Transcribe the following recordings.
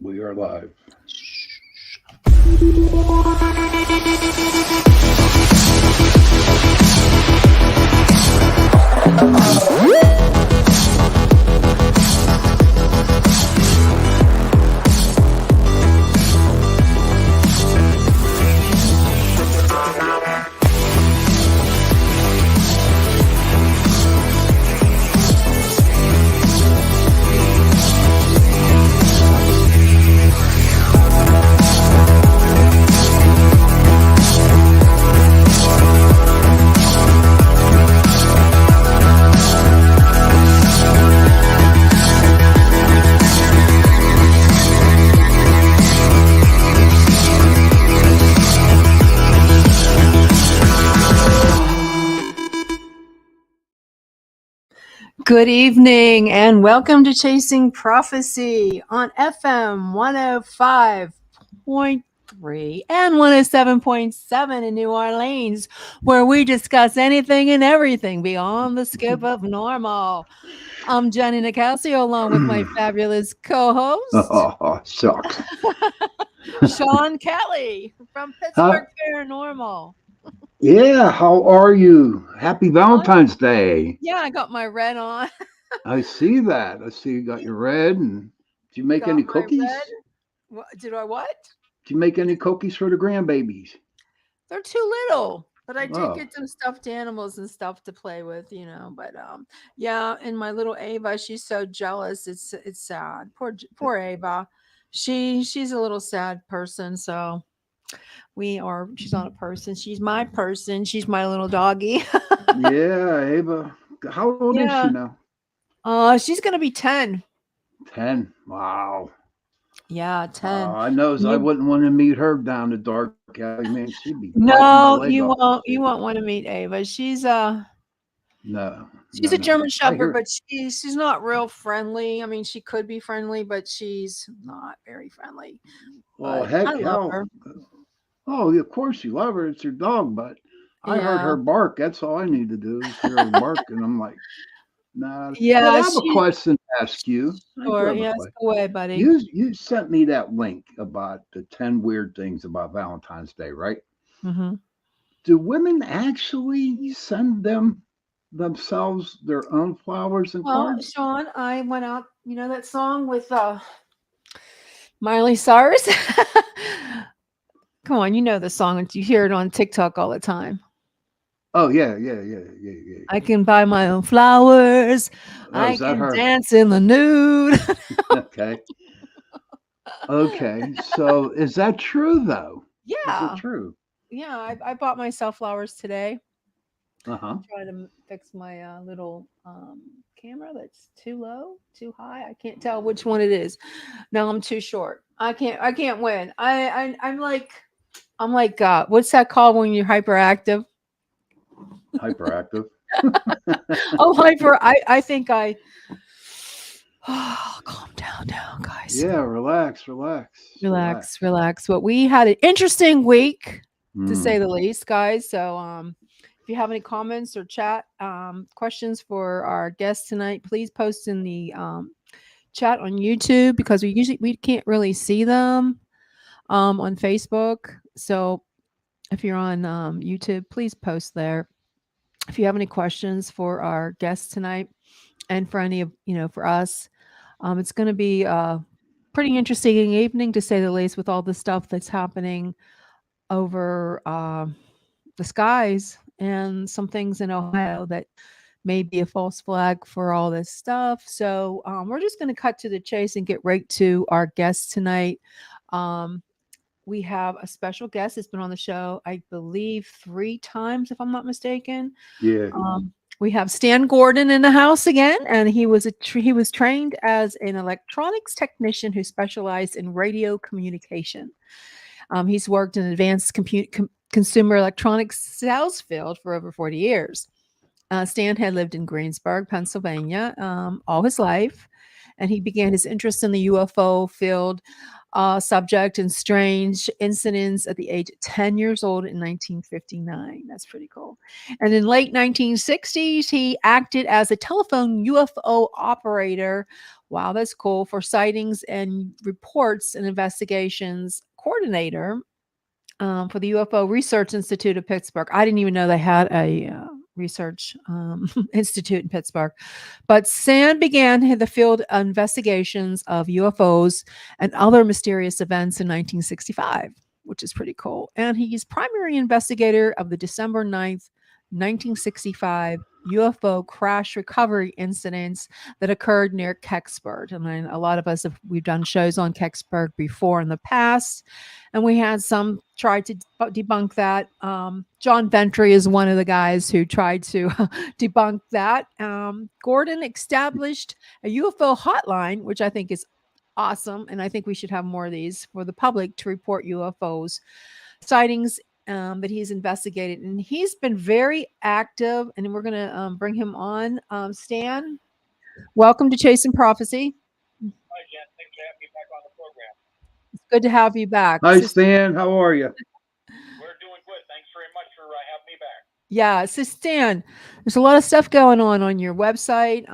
We are live. Good evening and welcome to Chasing Prophecy on FM 105.3 and 107.7 in New Orleans, where we discuss anything and everything beyond the scope of normal. I'm Jenny Nicasio along with my fabulous co-host, Oh, shucks. Sean Kelly from Pittsburgh Paranormal. Yeah, how are you? Happy Valentine's Day. Yeah, I got my red on. I see that. I see you got your red. And did you make Got any my cookies? red. Did I what? Did you make any cookies for the grandbabies? They're too little, but I did Oh. get some stuffed animals and stuff to play with, you know. But yeah, and my little Ava, she's so jealous. It's sad. Poor Ava. She's a little sad person. So she's not a person. She's my person. She's my little doggy. Yeah, Ava. How old is Yeah. she now? She's gonna be 10. 10. Wow. Yeah, 10. I knows I wouldn't want to meet her down the dark alley. Man, she'd be biting my No, leg you off. won't. You won't want to meet Ava. She's No. She's a German Shepherd, but she's not real friendly. I mean, she could be friendly, but she's not very friendly. Well, But heck, I love her. Oh, of course you love her. It's your dog, but I heard Yeah. her bark. That's all I need to do is hear her bark, and I'm like, nah. Yeah, But I have a question to ask you. Sure, yes, go away, buddy. You sent me that link about the 10 weird things about Valentine's Day, right? Mm-hmm. Do women actually send themselves their own flowers and Well, cards? Sean, I went out. You know that song with Miley Cyrus? Come on, you know the song. You hear it on TikTok all the time. Oh yeah. I can buy my own flowers. I is that can her? dance in the nude. Okay. Okay. So is that true though? Yeah. Is it true? Yeah, I bought myself flowers today. Uh-huh. Trying to fix my little camera that's too low, too high. I can't tell which one it is. No, I'm too short. I can't win. I'm like what's that called when you're hyperactive? Hyperactive. Oh, I think calm down now, guys. Yeah, relax. But we had an interesting week, to say the least, guys. So if you have any comments or chat questions for our guests tonight, please post in the chat on YouTube, because we can't really see them on Facebook. So if you're on YouTube, please post there. If you have any questions for our guests tonight, and for any of for us, it's going to be a pretty interesting evening, to say the least, with all the stuff that's happening over the skies, and some things in Ohio that may be a false flag for all this stuff. So we're just going to cut to the chase and get right to our guests tonight. We have a special guest that's been on the show, I believe, 3 times, if I'm not mistaken. Yeah. We have Stan Gordan in the house again, and he was trained as an electronics technician who specialized in radio communication. He's worked in advanced consumer electronics sales field for over 40 years. Stan had lived in Greensburg, Pennsylvania, all his life, and he began his interest in the UFO field subject in strange incidents at the age of 10 years old in 1959. That's pretty cool. And in late 1960s, he acted as a telephone UFO operator. Wow, that's cool. For sightings and reports and investigations coordinator for the UFO Research Institute of Pittsburgh. I didn't even know they had a research institute in Pittsburgh. But Sand began the field investigations of UFOs and other mysterious events in 1965, which is pretty cool. And he's primary investigator of the December 9th, 1965 UFO crash recovery incidents that occurred near Kecksburg. I mean, a lot of us we've done shows on Kecksburg before in the past, and we had some try to debunk that. John Ventry is one of the guys who tried to debunk that. Gordan established a UFO hotline, which I think is awesome, and I think we should have more of these for the public to report UFOs sightings that he's investigated, and he's been very active. And we're going to bring him on. Stan, welcome to Chasing Prophecy. Hi, Jen. Thanks for having me back on the program. It's good to have you back. Hi, Stan. How are you? We're doing good. Thanks very much for having me back. Yeah. So, Stan, there's a lot of stuff going on your website.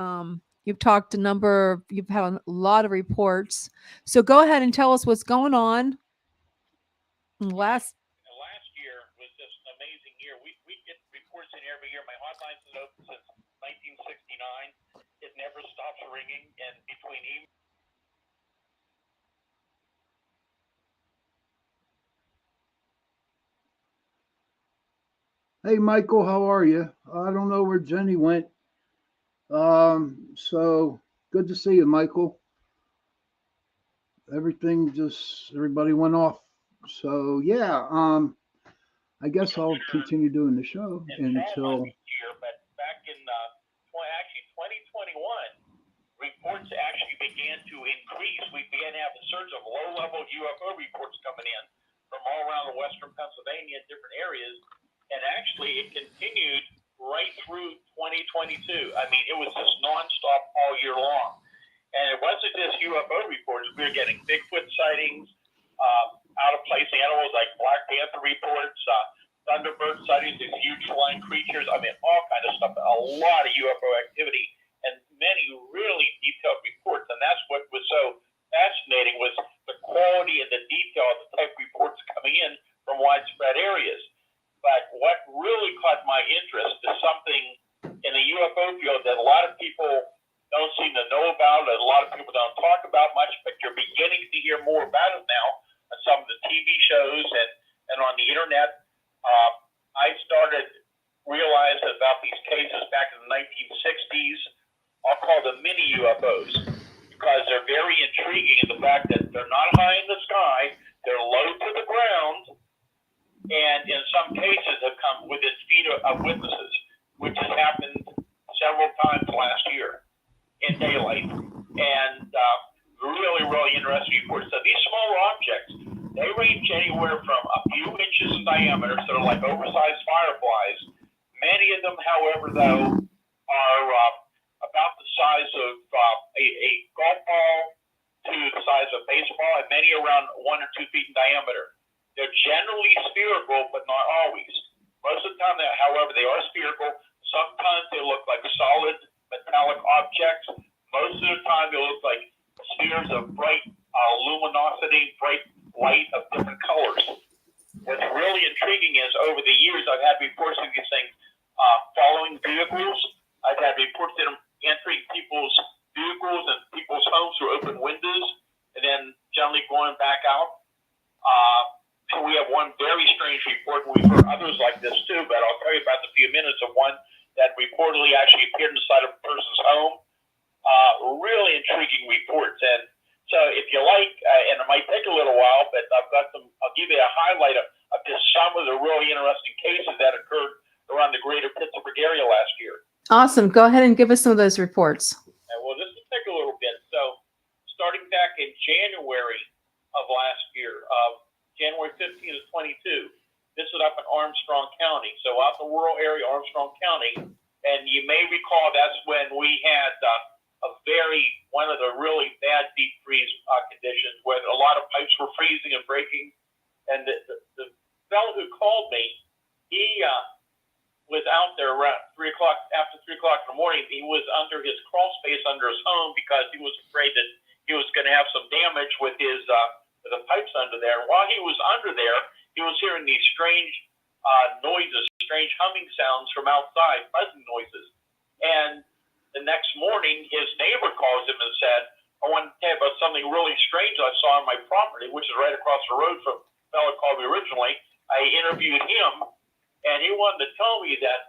You've talked you've had a lot of reports. So go ahead and tell us what's going on. Last year was just an amazing year. We get reports in every year. My hotline's been open since 1969. It never stops ringing. And between Hey, Michael, how are you? I don't know where Jenny went. So good to see you, Michael. Everybody went off. So yeah, I guess I'll continue doing the show until. But back in 2021, reports actually began to increase. We began to have a surge of low-level UFO reports coming in from all around the western Pennsylvania, different areas. And actually, it continued right through 2022. I mean, it was just nonstop all year long. And it wasn't just UFO reports. We were getting Bigfoot sightings, out-of-place animals like Black Panther reports, Thunderbird sightings, these huge flying creatures. I mean, all kind of stuff. A lot of UFO activity and many really detailed reports. And that's what was so fascinating was the quality and the detail of the type of reports coming in from widespread areas. But what really caught my interest is something in the UFO field that a lot of people don't seem to know about, and a lot of people don't talk about much, but you're beginning to hear more about it now on some of the TV shows and on the internet. I started realizing about these cases back in the 1960s. I'll call them mini UFOs because they're very intriguing in the fact that they're not high in the sky, they're low to the ground, and in some cases have come within feet of witnesses, which has happened several times last year in daylight. And really, really interesting reports. So these small objects, they range anywhere from a few inches in diameter, so they're like oversized fireflies. Many of them, however, though, are about the size of a golf ball to the size of a baseball, and many around 1 or 2 feet in diameter. They're generally spherical, but not always. Most of the time, however, they are spherical. Sometimes they look like solid metallic objects. Most of the time, they look like spheres of bright luminosity, bright light of different colors. What's really intriguing is over the years, I've had reports of these things following vehicles. I've had reports of them entering people's vehicles and people's homes through open windows, and then generally going back out. So we have one very strange report, and we've heard others like this too, but I'll tell you about the few minutes of one that reportedly actually appeared inside of a person's home. Really intriguing reports. And so if you like, and it might take a little while, but I'll give you a highlight of just some of the really interesting cases that occurred around the greater Pittsburgh area last year. Awesome. Go ahead and give us some of those reports. Well, this will take a little bit. So starting back in January of last year, January 15th to 22. This is up in Armstrong County. So out in the rural area, Armstrong County. And you may recall that's when we had a one of the really bad deep freeze conditions where a lot of pipes were freezing and breaking. And the fellow who called me, he was out there around 3 o'clock, after 3 o'clock in the morning. He was under his crawl space under his home because he was afraid that he was going to have some damage with his the pipes under there. And while he was under there, he was hearing these strange noises, strange humming sounds from outside, buzzing noises. And the next morning, his neighbor calls him and said, I want to tell you about something really strange I saw on my property, which is right across the road from the fellow who called me originally. I interviewed him, and he wanted to tell me that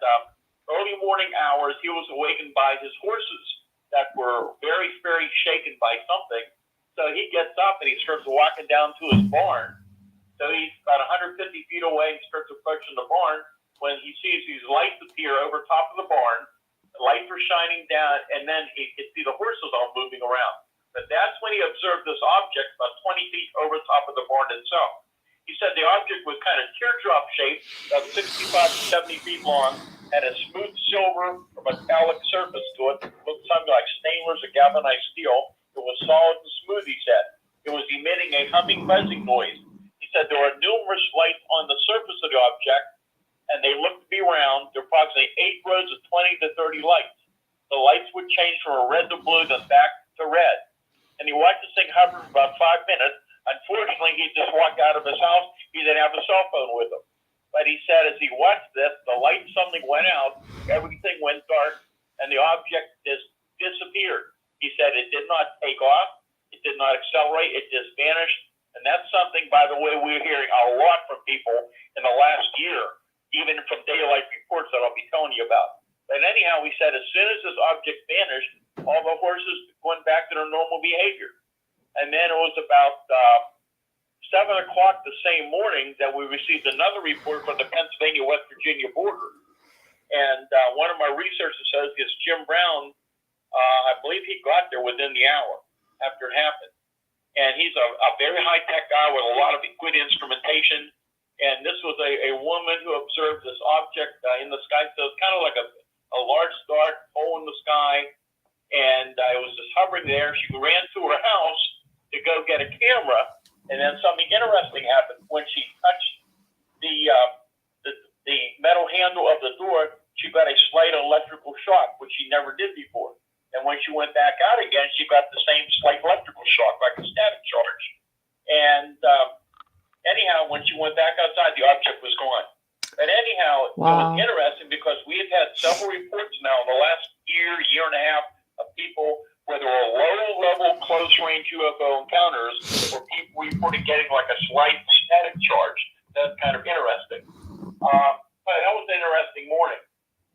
early morning hours, he was awakened by his horses that were very, very shaken by something. So he gets up and he starts walking down to his barn. So he's about 150 feet away and starts approaching the barn when he sees these lights appear over top of the barn. The lights were shining down, and then he could see the horses all moving around. But that's when he observed this object about 20 feet over top of the barn itself. He said the object was kind of teardrop shaped, about 65 to 70 feet long, had a smooth silver or metallic surface to it, looked something like stainless or galvanized steel. It was solid and smooth, he said. It was emitting a humming, buzzing noise. He said there were numerous lights on the surface of the object, and they looked to be round. There were approximately 8 rows of 20 to 30 lights. The lights would change from a red to blue, then back to red. And he watched this thing hover for about 5 minutes. Unfortunately, he just walked out of his house. He didn't have a cell phone with him. But he said as he watched this, the light suddenly went out, everything went dark, and the object just disappeared. He said it did not take off, it did not accelerate, it just vanished. And that's something, by the way, we're hearing a lot from people in the last year, even from daylight reports that I'll be telling you about. But anyhow, he said as soon as this object vanished, all the horses went back to their normal behavior. And then it was about 7 o'clock the same morning that we received another report from the Pennsylvania-West Virginia border. And one of my research associates, Jim Brown, I believe he got there within the hour after it happened. And he's a very high-tech guy with a lot of good instrumentation. And this was a woman who observed this object in the sky. So it's kind of like a large dark hole in the sky. And it was just hovering there. She ran to her house to go get a camera. And then something interesting happened. When she touched the metal handle of the door, she got a slight electrical shock, which she never did before. And when she went back out again, she got the same slight electrical shock, like a static charge. And anyhow, when she went back outside, the object was gone. But anyhow, It was interesting because we have had several reports now in the last year and a half of people where there were low-level, close-range UFO encounters where people reported getting like a slight static charge. That's kind of interesting. But that was an interesting morning.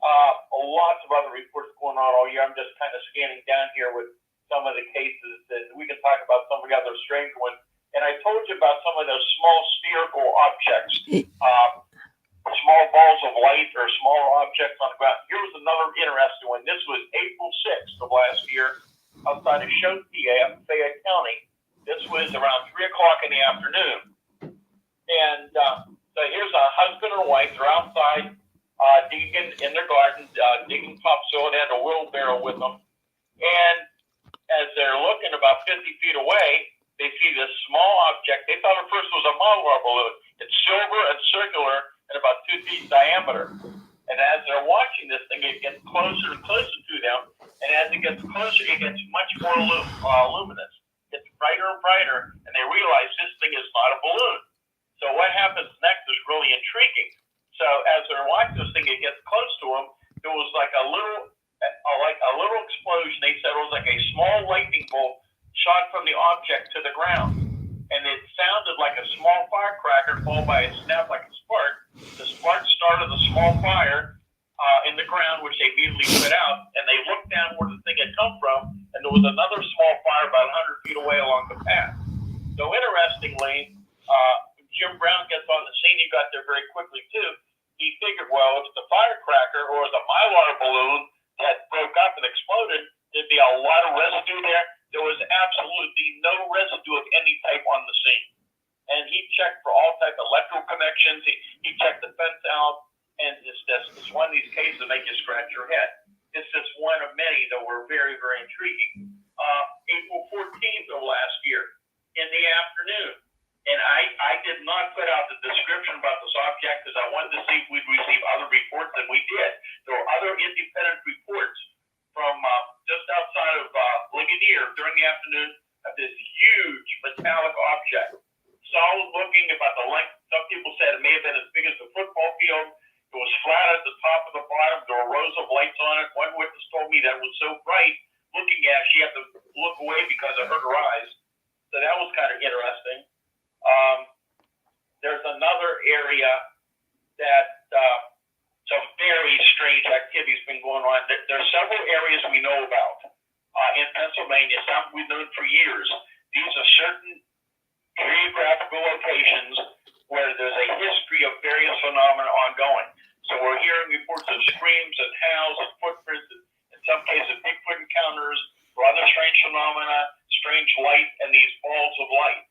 Lots of other reports going on all year. I'm just kind of scanning down here with some of the cases, and we can talk about some of the other strange ones. And I told you about some of those small spherical objects, small balls of light or smaller objects on the ground. Here was another interesting one. This was April 6th of last year outside of Choate, PA, Fayette County. This was around 3 o'clock in the afternoon. And so here's a husband and wife. They're outside digging in their garden, digging topsoil. They had a wheelbarrow with them. And as they're looking about 50 feet away, they see this small object. They thought at first it was a Mylar balloon. It's silver and circular and about 2 feet diameter. And as they're watching this thing, it gets closer and closer to them. And as it gets closer, it gets much more luminous. It's brighter and brighter, and they realize this thing is not a balloon. So what happens next is really intriguing. So as they're watching this thing, it gets close to them. There was like a little explosion. They said it was like a small lightning bolt shot from the object to the ground. And it sounded like a small firecracker followed by a snap like a spark. The spark started a small fire in the ground, which they immediately put out. And they looked down where the thing had come from, and there was another small fire about 100 feet away along the path. So interestingly, Jim Brown gets on the scene. He got there very quickly, too. He figured, well, if the firecracker or the Mylar balloon that broke up and exploded, there'd be a lot of residue there. There was absolutely no residue of any type on the scene. And he checked for all type of electrical connections. He checked the fence out. And it's one of these cases that make you scratch your head. It's just one of many that were very, very intriguing. April 14th of last year in the afternoon. And I did not put out the description about this object because I wanted to see if we'd receive other reports, and we did. There were other independent reports from just outside of Ligonier during the afternoon of this huge metallic object. Solid looking, about the length. Some people said it may have been as big as a football field. It was flat at the top and the bottom. There were rows of lights on it. One witness told me that it was so bright looking at it, she had to look away because it hurt her eyes. So that was kind of interesting. There's another area that some very strange activity's been going on. There's several areas we know about in Pennsylvania, some we've known for years. These are certain geographical locations where there's a history of various phenomena ongoing. So we're hearing reports of screams and howls and footprints, and in some cases Bigfoot encounters, or other strange phenomena, strange light, and these balls of light.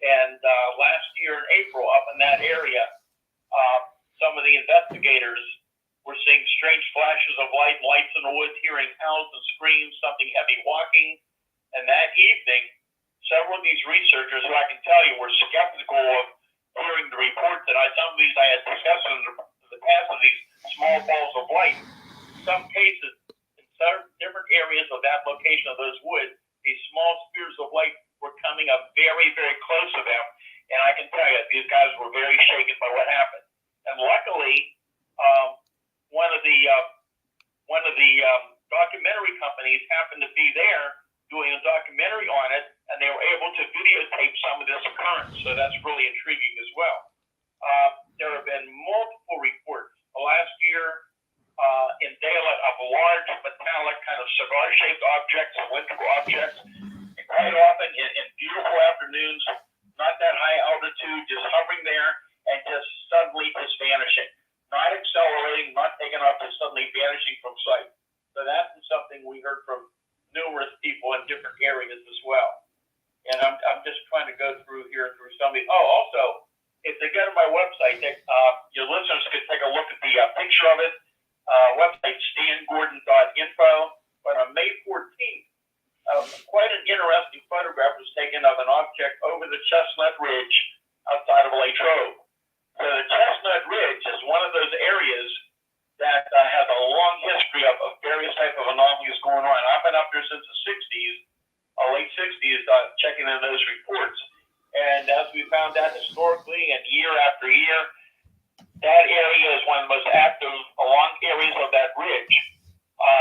And last year in April, up in that area, some of the investigators were seeing strange flashes of light, lights in the woods, hearing howls and screams, something heavy walking. And that evening, several of these researchers, who I can tell you were skeptical of hearing the reports, and some of these I had discussed in the past of these small balls of light. In some cases, in some different areas of that location of those woods, these small spears of light were coming up very, very close to them. And I can tell you, these guys were very shaken by what happened. And luckily, one of the documentary companies happened to be there doing a documentary on it, and they were able to videotape some of this occurrence. So that's really intriguing as well. There have been multiple reports last year in daylight of large metallic kind of cigar-shaped objects, cylindrical objects, and quite often in beautiful afternoons, not that high altitude, just hovering there and just suddenly just vanishing. Not accelerating, not taking off, just suddenly vanishing from sight. So that's something we heard from numerous people in different areas as well. And I'm just trying to go through here through some of these. Oh, also, if they go to my website, your listeners could take a look at the picture of it. Website stangordon.info. But on May 14th, quite an interesting photograph was taken of an object over the Chestnut Ridge outside of Latrobe. So the Chestnut Ridge is one of those areas that has a long history of various type of anomalies going on. I've been up there since the 60s, late 60s, checking in those reports. And as we found out historically and year after year, that area is one of the most active along areas of that ridge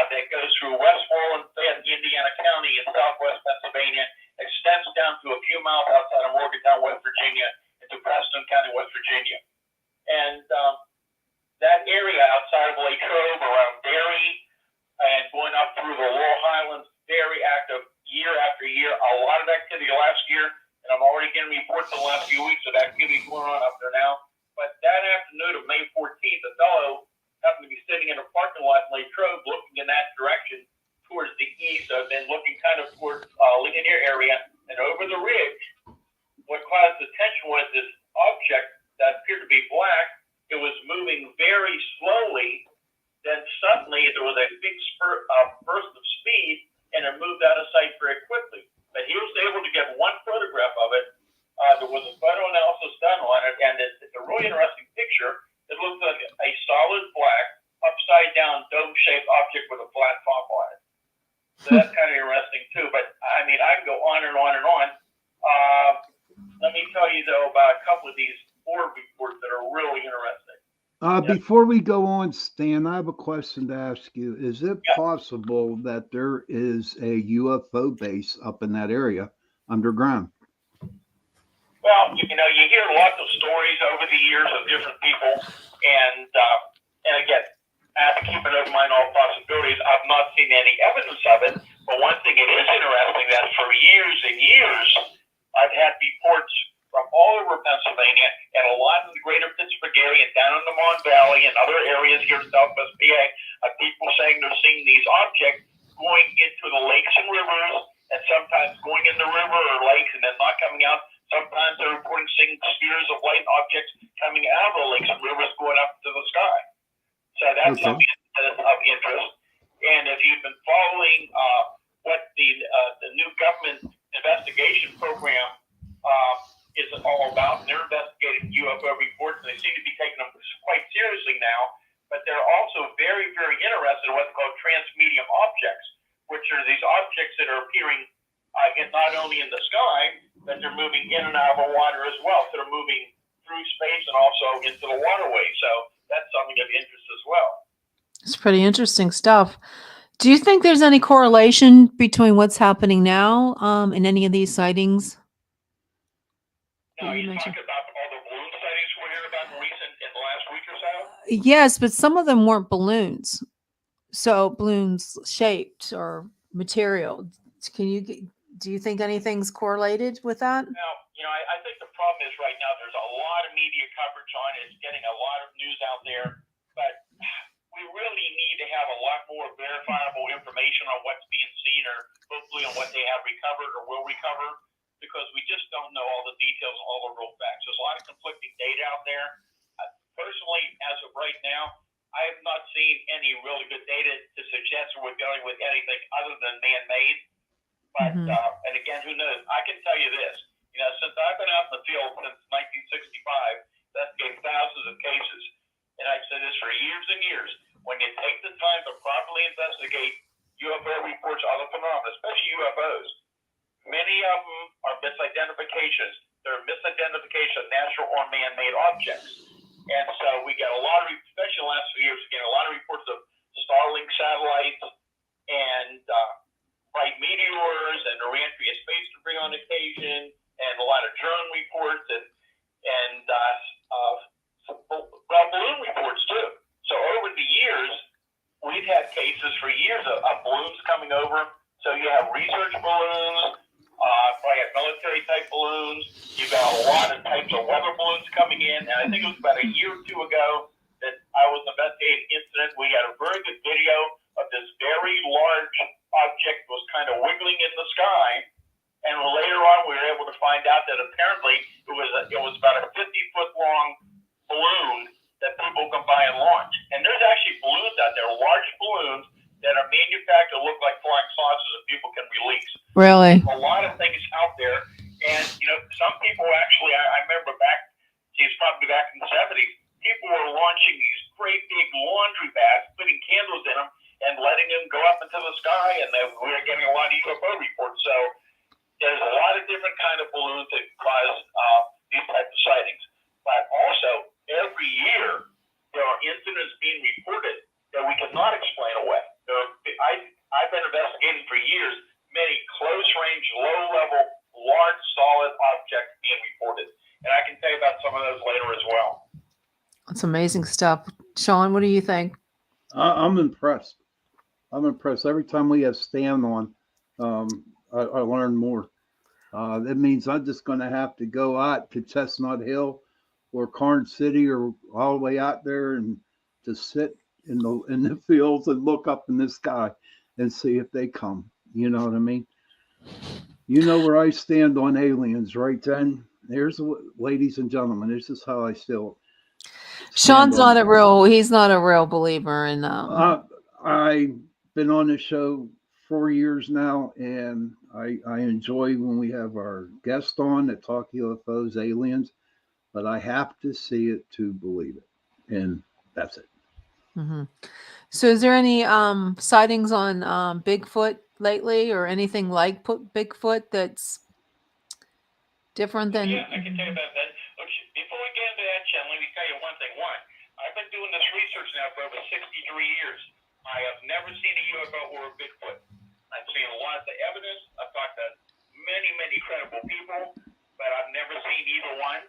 that goes through Westmoreland, Indiana County in southwest Pennsylvania, extends down to a few miles outside of Morgantown, West Virginia, into Preston County, West Virginia. And that area outside of Latrobe, around Derry, and going up through the Laurel Highlands, very active year after year. A lot of activity last year, and I'm already getting reports in the last few weeks of activity going on up there now. But that afternoon of May 14th, a fellow happened to be sitting in a parking lot in Latrobe, looking in that direction towards the east. So I've been looking kind of towards Ligonier area, and over the ridge, what caused attention was this object that appeared to be black. It was moving very slowly. Then suddenly there was a big burst of speed, and it moved out of sight very quickly. But he was able to get one photograph of it. There was a photo analysis done on it, and it's a really interesting picture. It looks like a solid black, upside-down, dome-shaped object with a flat top on it. So that's kind of interesting, too. But, I mean, I can go on and on and on. Let me tell you, though, about a couple of these orb reports that are really interesting. Before we go on, Stan, I have a question to ask you. Is it possible that there is a UFO base up in that area underground? Well, you hear lots of stories over the years of different people, and again, I have to keep an open mind on all possibilities. I've not seen any evidence of it, but one thing it is interesting that for years and years, I've had reports from all over Pennsylvania and a lot in the greater Pittsburgh area and down in the Mon Valley and other areas here in Southwest PA of people saying they're seeing these objects going into the lakes and rivers, and sometimes going in the river or lakes and then not coming out. Sometimes they're reporting seeing spheres of light objects coming out of the lakes and rivers going up to the sky. So that's something that's of interest. And if you've been following what the new government investigation program is all about, and they're investigating UFO reports, and they seem to be taking them quite seriously now. But they're also very, very interested in what's called transmedium objects, which are these objects that are appearing not only in the sky, but they're moving in and out of the water as well. So they're moving through space and also into the waterway. So that's something of interest as well. It's pretty interesting stuff. Do you think there's any correlation between what's happening now in any of these sightings? Now, you talking about all the balloon sightings we heard about in the last week or so? Yes, but some of them weren't balloons. So balloons shaped or material. Do you think anything's correlated with that? Now, I think the problem is right now there's a lot of media coverage on it. It's getting a lot of news out there, but we really need to have a lot more verifiable information on what's being seen, or hopefully on what they have recovered or will recover, because we just don't know all the details and all the real facts. There's a lot of conflicting data out there. Personally, as of right now, I have not seen any really good data to suggest we're dealing with anything other than man-made. But, and again, who knows? I can tell you this, since I've been out in the field since 1965, investigating thousands of cases, and I've said this for years and years, when you take the time to properly investigate UFO reports, other phenomena, especially UFOs, many of them are misidentifications. They're misidentification of natural or man-made objects. And so we get a lot of, especially in the last few years, a lot of reports of Starlink satellites and bright meteors and the reentry of space debris on occasion, and a lot of drone reports and balloon reports too. So over the years, we've had cases for years of balloons coming over. So you have research balloons, probably have military type balloons. You've got a lot of types of weather balloons coming in. And I think it was about a year or two ago that I was investigating an incident. We had a very good video of this very large object was kind of wiggling in the sky. And later on, we were able to find out that apparently it was about a 50-foot long balloon that people can buy and launch. And there's actually balloons out there, large balloons that are manufactured to look like flying saucers that people can release. Really? A lot of things out there. And, some people actually, I remember it's probably back in the 70s, people were launching these great big laundry bags, putting candles in them, and letting them go up into the sky. And we were getting a lot of UFO reports. So there's a lot of different kind of balloons that cause these types of sightings. But also, every year, there are incidents being reported that we cannot explain away. I've been investigating for years many close-range, low-level, large, solid objects being reported. And I can tell you about some of those later as well. That's amazing stuff. Sean, what do you think? I'm impressed. Every time we have Stan on, I learn more. That means I'm just going to have to go out to Chestnut Hill or Carn City or all the way out there and just sit in the fields and look up in the sky and see if they come. You know what I mean? You know where I stand on aliens, right, Jen? Ladies and gentlemen, this is how I still. Sean's he's not a real believer in I've been on the show 4 years now, and I enjoy when we have our guest on that talk UFOs, aliens, but I have to see it to believe it, and that's it. Mm-hmm. So is there any sightings on Bigfoot lately, or anything like Bigfoot that's different than? Yeah, I can tell you about that. Look, before we get into that, Chen, let me tell you one thing. I've been doing this research now for over 63 years. I have never seen a UFO or a Bigfoot. I've seen lots of evidence. I've talked to many, many credible people, but I've never seen either one.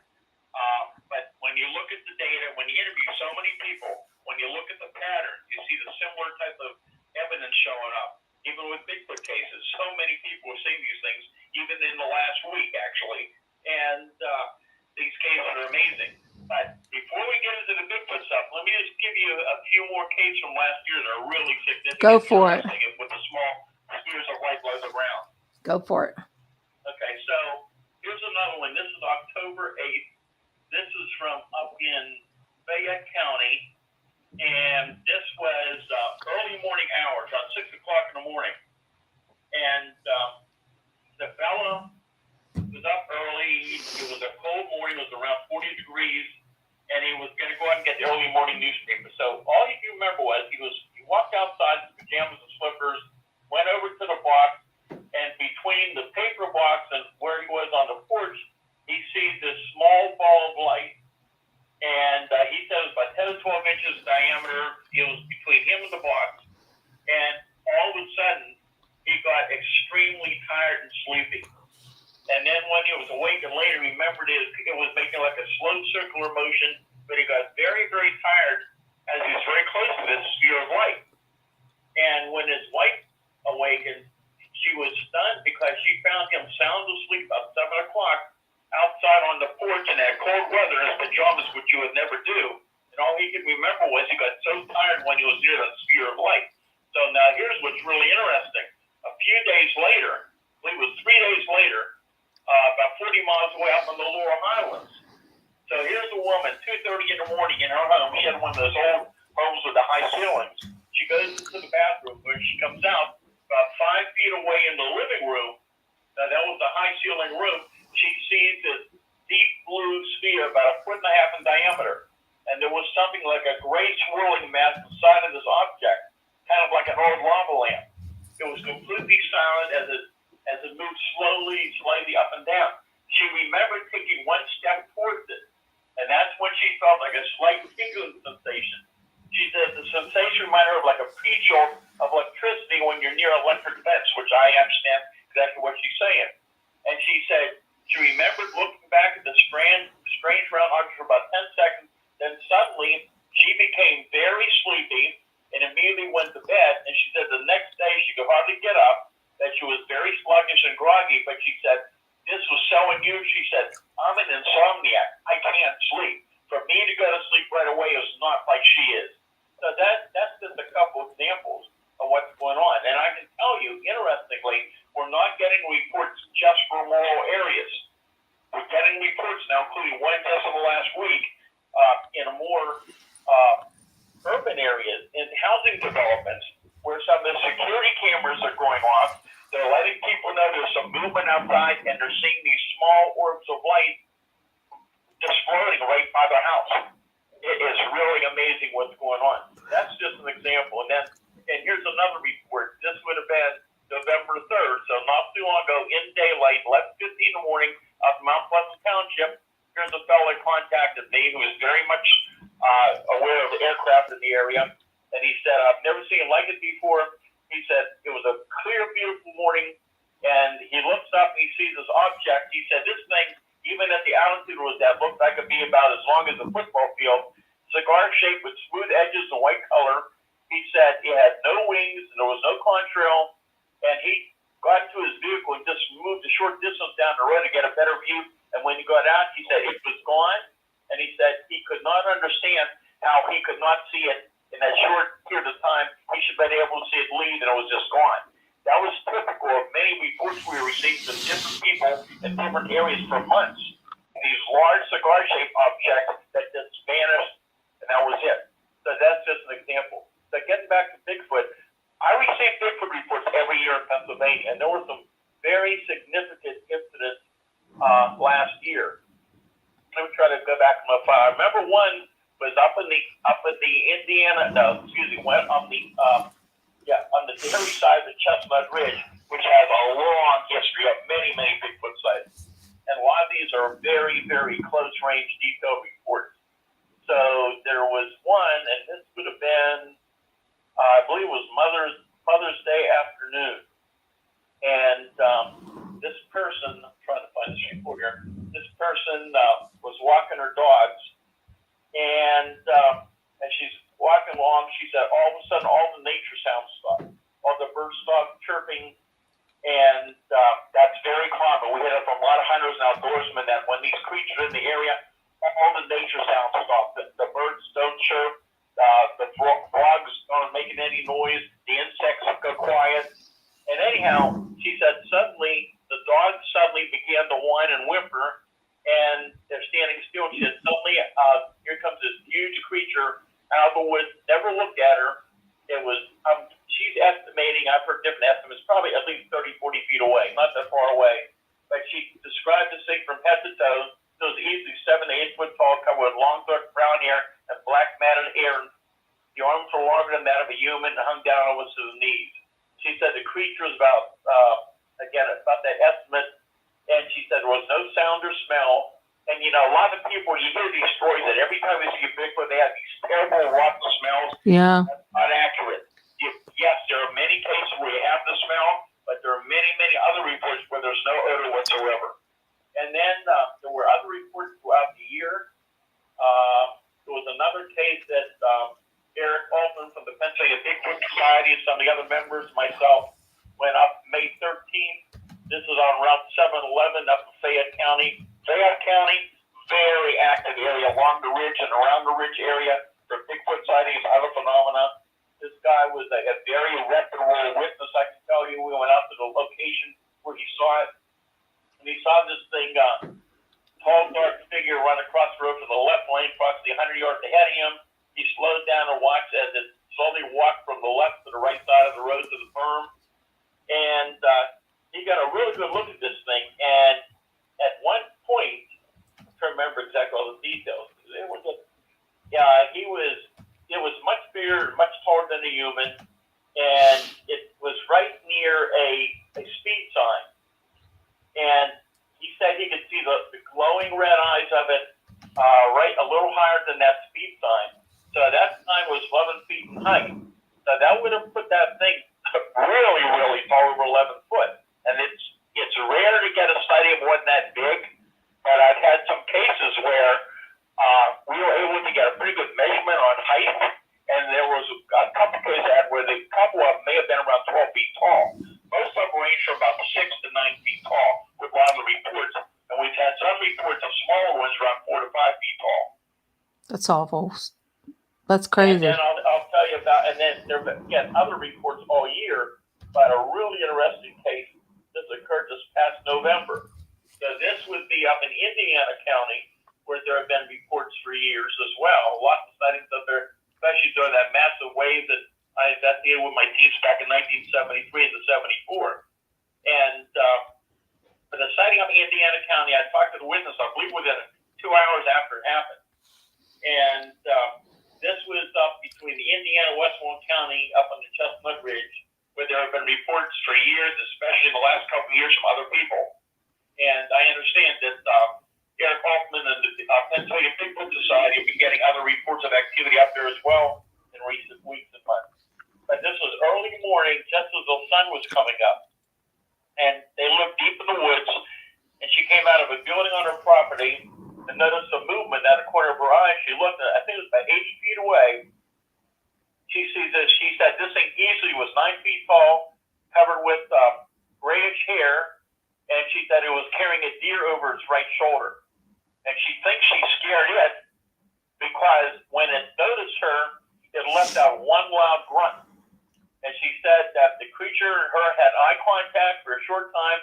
But when you look at the data, when you interview so many people, when you look at the patterns, you see the similar type of evidence showing up. Even with Bigfoot cases, so many people have seen these things, even in the last week, actually. And these cases are amazing. But before we get into the Bigfoot stuff, let me just give you a few more cases from last year that are really significant. Go for it. With the small spheres of light below the ground. Go for it. Okay, so here's another one. This is October 8th. This is from up in Fayette County, and this was early morning hours, around 6 he walked outside in pajamas and slippers, went over to the box, and between the paper box and where he was on the porch, he sees this small ball of light. And he said it was about 10 to 12 inches diameter. It was between him and the box. And all of a sudden, he got extremely tired and sleepy. And then when he was awake and later, he remembered it was making like a slow circular motion, but he got very, very tired as he was very close to this sphere of light. And when his wife awakened, she was stunned because she found him sound asleep about 7 o'clock outside on the porch in that cold weather in his pajamas, which you would never do. And all he could remember was he got so tired when he was near the sphere of light. So now here's what's really interesting. A few days later, I believe it was 3 days later, about 40 miles away up in the Laurel Highlands. So here's a woman, 2:30 in the morning in her home. She had one of those old homes with the high ceilings. She goes to the bathroom. When she comes out, about 5 feet away in the living room, that was the high ceiling room, she sees this deep blue sphere about 1.5 feet in diameter. And there was something like a gray swirling mass inside of this object, kind of like an old lava lamp. It was completely silent as it moved slightly up and down. She remembered taking one step towards it, and that's when she felt like a slight tingling sensation. She said the sensation reminded her of like a pre-jolt of electricity when you're near electric fence, which I understand exactly what she's saying. And she said she remembered looking back at the strange round object for about 10 seconds, then suddenly she became very sleepy and immediately went to bed. And she said the next day she could hardly get up, that she was very sluggish and groggy, but she said, this was so unusual. She said, I'm an insomniac. I can't sleep. For me to go to sleep right away is not like she is. So that's just a couple examples of what's going on. And I can tell you, interestingly, we're not getting reports just from rural areas. We're getting reports now, including one just in the last week, in a more urban areas, in housing developments, where some of the security cameras are going off. They're letting people know there's some movement outside, and they're seeing these small orbs of light just floating right by their house. It is really amazing what's going on. That's just an example. And here's another report. This would have been November 3rd, so not too long ago, in daylight, 11:50 in the morning, up in Mount Pleasant Township. Here's a fellow that contacted me who is very much aware of the aircraft in the area, and he said, I've never seen like it before. He said it was a clear, beautiful morning, and he looks up and he sees this object. He said this thing, even at the altitude it was at, looked like it could be about as long as a football field, cigar shaped with smooth edges and white color. He said it had no wings, and there was no contrail, and he got into his vehicle and just moved a short distance down the road to get a better view. And when he got out, he said it was gone, and he said he could not understand how he could not see it in that short period of time. He should have been able to see it leave, and it was just gone. That was typical of many reports we received from different people in different areas for months. These large cigar-shaped objects that just vanished, and that was it. So that's just an example. So getting back to Bigfoot, I receive Bigfoot reports every year in Pennsylvania, and there were some very significant incidents last year. Let me try to go back to my file. I remember one was up in the Indiana, on the Dairy side of the Chestnut Ridge, which has a long history of many Bigfoot sightings. And a lot of these are very, very close range detailed reports. So there was one, and this would have been, I believe it was Mother's Day afternoon. And this person, I'm trying to find this report here, this person was walking her dogs, and she's walking along. She said all of a sudden all the nature sounds stopped. All the birds stopped chirping, and that's very common. We hear it from a lot of hunters and outdoorsmen that when these creatures are in the area, all the nature sounds stop. The birds don't chirp, the frogs aren't making any noise, the insects go quiet. And anyhow, she said suddenly the dogs suddenly began to whine and whimper, and they're standing still. She said suddenly here comes this huge creature out of the woods. Never looked at her. It was, she's estimating, I've heard different estimates, probably at least 30, 40 feet away, not that far away. But she described this thing from head to toe. It was easily 7 to 8 foot tall, covered with long dark brown hair and black matted hair. The arms were longer than that of a human and hung down almost to the knees. She said the creature was about, again, about that estimate, and she said there was no sound or smell. And, you know, a lot of people, you hear these stories that every time they see a Bigfoot, they have these terrible, rotten smells. Yeah. That's not accurate. Yes, there are many cases where you have the smell, but there are many, many other reports where there's no odor whatsoever. And then there were other reports throughout the year. There was another case that Eric Altman from the Pennsylvania Bigfoot Society and some of the other members, myself, went up May 13th. This is on Route 711 up in Fayette County. Fayette County, very active area along the ridge and around the ridge area for Bigfoot sightings, other phenomena. This guy was a very reputable witness, I can tell you. We went out to the location where he saw it, and he saw this thing, tall, dark figure run across the road to the left lane, approximately 100 yards ahead of him. He slowed down and watched as it slowly walked from the left to the right side of the road to the berm, and he got a really good look at this thing. And at one point, I can't remember exactly all the details. It was it was much bigger, much taller than a human, and it was right near a speed sign. And he said he could see the glowing red eyes of it right a little higher than that speed sign. So that sign was 11 feet in height. So that would have put that thing really, really tall, over 11 foot. And it's rare to get a sighting of one that big, but I've had some cases where we were able to get a pretty good measurement on height, and there was a couple cases where the couple of them may have been around 12 feet tall. Most of them range from about 6 to 9 feet tall with a lot of the reports, and we've had some reports of smaller ones around 4 to 5 feet tall. That's awful. That's crazy. And then I'll tell you about, and then there have been other reports all year about a really interesting case. This occurred this past November. So this would be up in Indiana County, where there have been reports for years as well. Lots of sightings up there, especially during that massive wave that I investigated with my teams back in 1973 and the 74. And for the sighting up in Indiana County, I talked to the witness, I believe, within 2 hours after it happened. And this was up between the Indiana, Westmoreland County, up on the Chestnut Ridge, where there have been reports for years, especially in the last couple of years from other people. And I understand that Eric Hoffman and the Pennsylvania Bigfoot Society have been getting other reports of activity up there as well in recent weeks and months. But this was early morning, just as the sun was coming up. And they lived deep in the woods, and she came out of a building on her property and noticed a movement out of the corner of her eye. She looked at, I think it was about 80 feet away. She sees this. She said this thing easily was 9 feet tall, covered with grayish hair, and she said it was carrying a deer over its right shoulder. And she thinks she scared it because when it noticed her, it let out one loud grunt. And she said that the creature and her had eye contact for a short time,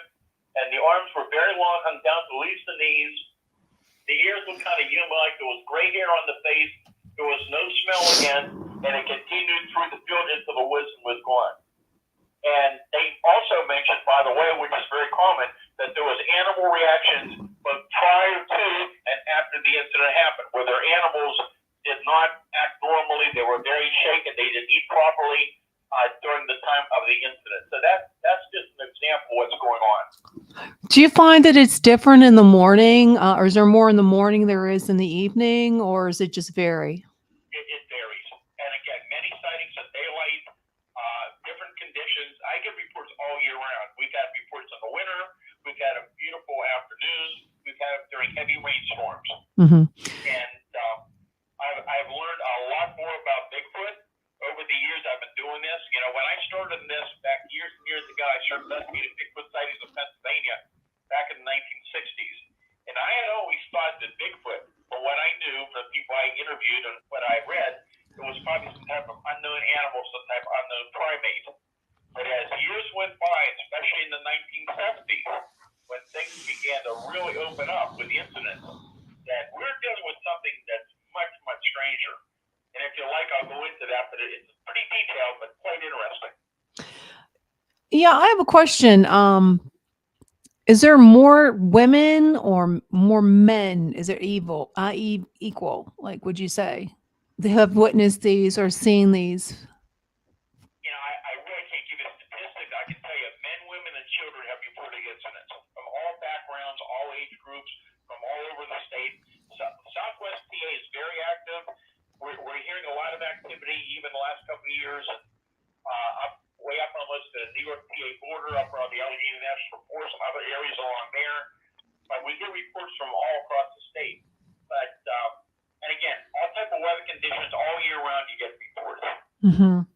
and the arms were very long, hung down to at least the knees. The ears were kind of human-like. There was gray hair on the face. There was no smell again, and it continued through the field into the woods and was gone. And they also mentioned, by the way, which is very common, that there was animal reactions both prior to and after the incident happened, where their animals did not act normally. They were very shaken. They didn't eat properly during the time of the incident. So that's just an example of what's going on. Do you find that it's different in the morning, or is there more in the morning there is in the evening, or is it just vary? It varies. And again, many sightings at daylight, different conditions. I get reports all year round. We've had reports in the winter. We've had a beautiful afternoons. We've had them during heavy rainstorms. Mm-hmm. And I've learned a lot more about Bigfoot over the years I've been doing this. You know, when I started this back years and years ago, I started investigating Bigfoot sightings in Pennsylvania back in the 1960s. And I had always thought that Bigfoot, from what I knew, from the people I interviewed and what I read, it was probably some type of unknown animal, some type of unknown primate. But as years went by, especially in the 1970s, when things began to really open up with incidents, that we're dealing with something that's much, much stranger. And if you like, I'll go into that, but it's pretty detailed, but quite interesting. Yeah, I have a question. Is there more women or more men? Is it equal? Like, would you say they have witnessed these or seen these? give you a statistic. I can tell you men, women, and children have reported incidents from all backgrounds, all age groups, from all over the state. So, Southwest PA is very active. We're hearing a lot of activity even the last couple of years. Up, way up almost the New York PA border, up around the Allegheny National Forest, some other areas along there. But we get reports from all across the state. But and again, all type of weather conditions all year round, you get reports. Mm-hmm.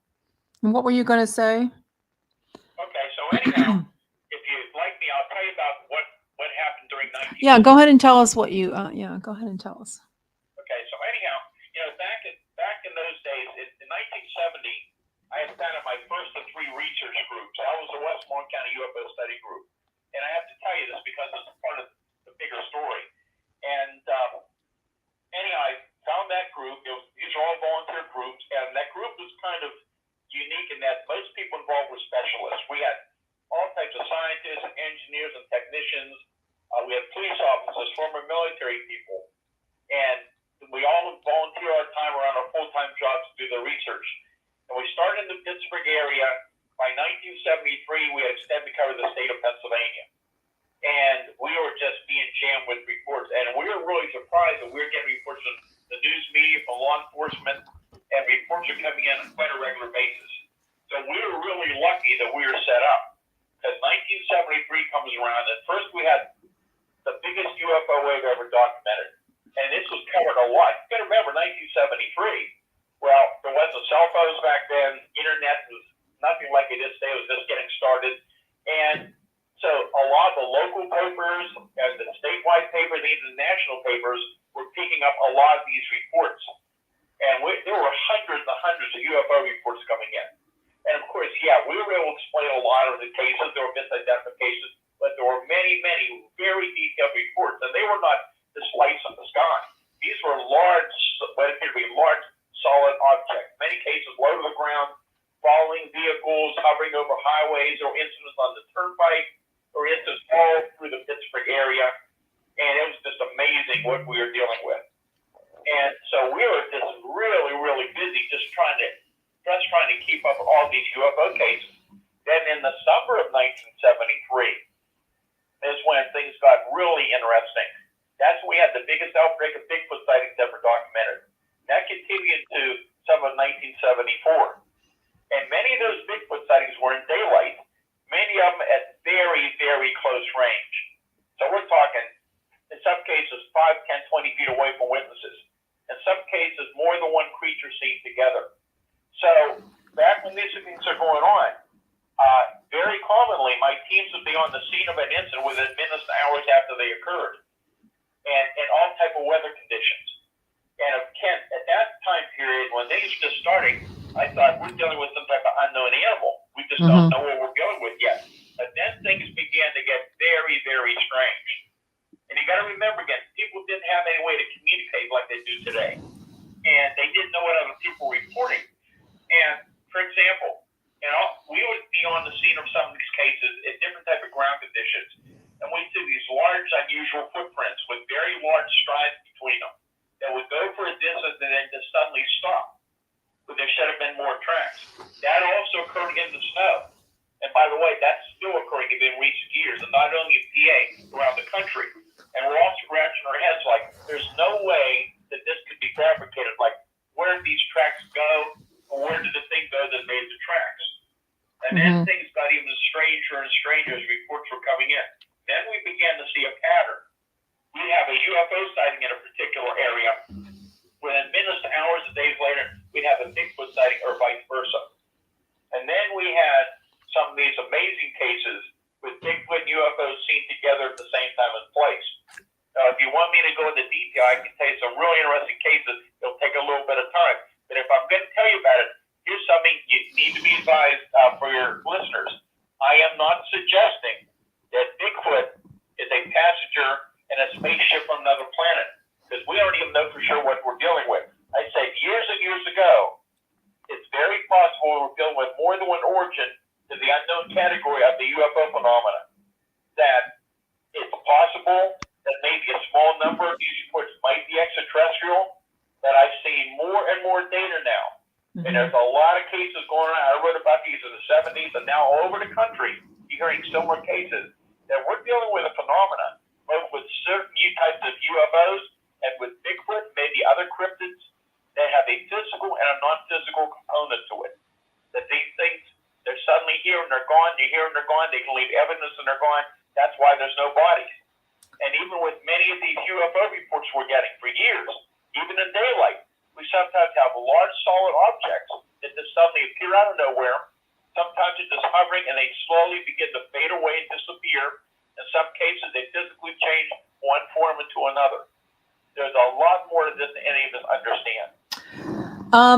And what were you going to say? Okay, so anyhow, if you'd like me, I'll tell you about what happened during 19. Yeah, go ahead and tell us what you. Go ahead and tell us. Okay, so anyhow, back in those days, in 1970, I had started my first of 3 research groups. I was the Westmoreland County UFO Study Group, and I have to tell you this because it's part of the bigger story. And anyhow, I found that group. These are all volunteer groups, and that group was kind of unique in that most people involved were specialists. We had all types of scientists, engineers, and technicians. We had police officers, former military people, and we all volunteer our time around our full-time jobs to do the research. And we started in the Pittsburgh area. By 1973, we had extended to cover the state of Pennsylvania. And we were just being jammed with reports. And we were really surprised that we were getting reports from the news media, from law enforcement, and reports are coming in on quite a regular basis. So we were really lucky that we were set up. Because 1973 comes around, and first we had the biggest UFO wave ever documented. And this was covered a lot. You got to remember, 1973. Well, there wasn't cell phones back then. Internet was nothing like it is today. It was just getting started. And so a lot of the local papers and the statewide papers, even the national papers, were picking up a lot of these reports. And there were hundreds and hundreds of UFO reports coming in. And of course, we were able to explain a lot of the cases. There were misidentifications, but there were many, many very detailed reports. And they were not just lights in the sky. These were large, what appeared to be large, solid objects, many cases low to the ground, following vehicles, hovering over highways, or incidents on the turnpike, or incidents all through the Pittsburgh area. And it was just amazing what we were dealing with. And so we were just really, really busy just trying to keep up with all these UFO cases. Then in the summer of 1973 is when things got really interesting. That's when we had the biggest outbreak of Bigfoot sightings ever documented. That continued to some of 1974. And many of those Bigfoot sightings were in daylight, many of them at very, very close range. So we're talking, in some cases, 5, 10, 20 feet away from witnesses. In some cases, more than one creature seen together. So back when these things are going on, very commonly, my teams would be on the scene of an incident within minutes and hours after they occurred, and in all type of weather conditions. And Ken, at that time period, when they were just starting, I thought we're dealing with some type of unknown animal. We just don't know what we're dealing with yet. But then things began to get very, very strange. And you got to remember again, people didn't have any way to communicate like they do today. And they didn't know what other people were reporting. And, for example, we would be on the scene of some of these cases in different type of ground conditions. And we see these large, unusual footprints with very large strides between them that would go for a distance and then just suddenly stop. But there should have been more tracks. That also occurred in the snow. And by the way, that's still occurring in recent years, and not only in PA, around the country. And we're all scratching our heads like, there's no way that this could be fabricated. Like, where did these tracks go? Or where did the thing go that made the tracks? And then things got even stranger and stranger as reports were coming in. Then we began to see a pattern. We have a UFO sighting in a particular area. Within minutes, hours, and days later, we'd have a Bigfoot sighting or vice versa. And then we had some of these amazing cases with Bigfoot and UFOs seen together at the same time and place. If you want me to go into detail, I can tell you some really interesting cases. It'll take a little bit of time. But if I'm going to tell you about it, here's something you need to be advised for your listeners. I am not suggesting that Bigfoot is a passenger in a spaceship from another planet, because we don't even know for sure what we're dealing with. I said years and years ago, it's very possible we're dealing with more than one origin to the unknown category of the UFO phenomena. That it's possible that maybe a small number of these reports might be extraterrestrial, but I've seen more and more data now And there's a lot of cases going around. I wrote about these in the 70s, and now all over the country, you're hearing similar cases that we're dealing with a phenomenon, both with certain new types of UFOs and with Bigfoot, maybe other cryptids that have a physical and a non-physical component to it. That these things, they're suddenly here and they're gone. You hear and they're gone. They can leave evidence and they're gone. That's why there's no bodies. And even with many of these UFO reports we're getting for years, even in daylight, we sometimes have large solid objects that just suddenly appear out of nowhere. Sometimes it's just hovering and they slowly begin to fade away and disappear. In some cases, they physically change one form into another. There's a lot more to this than any of us understand.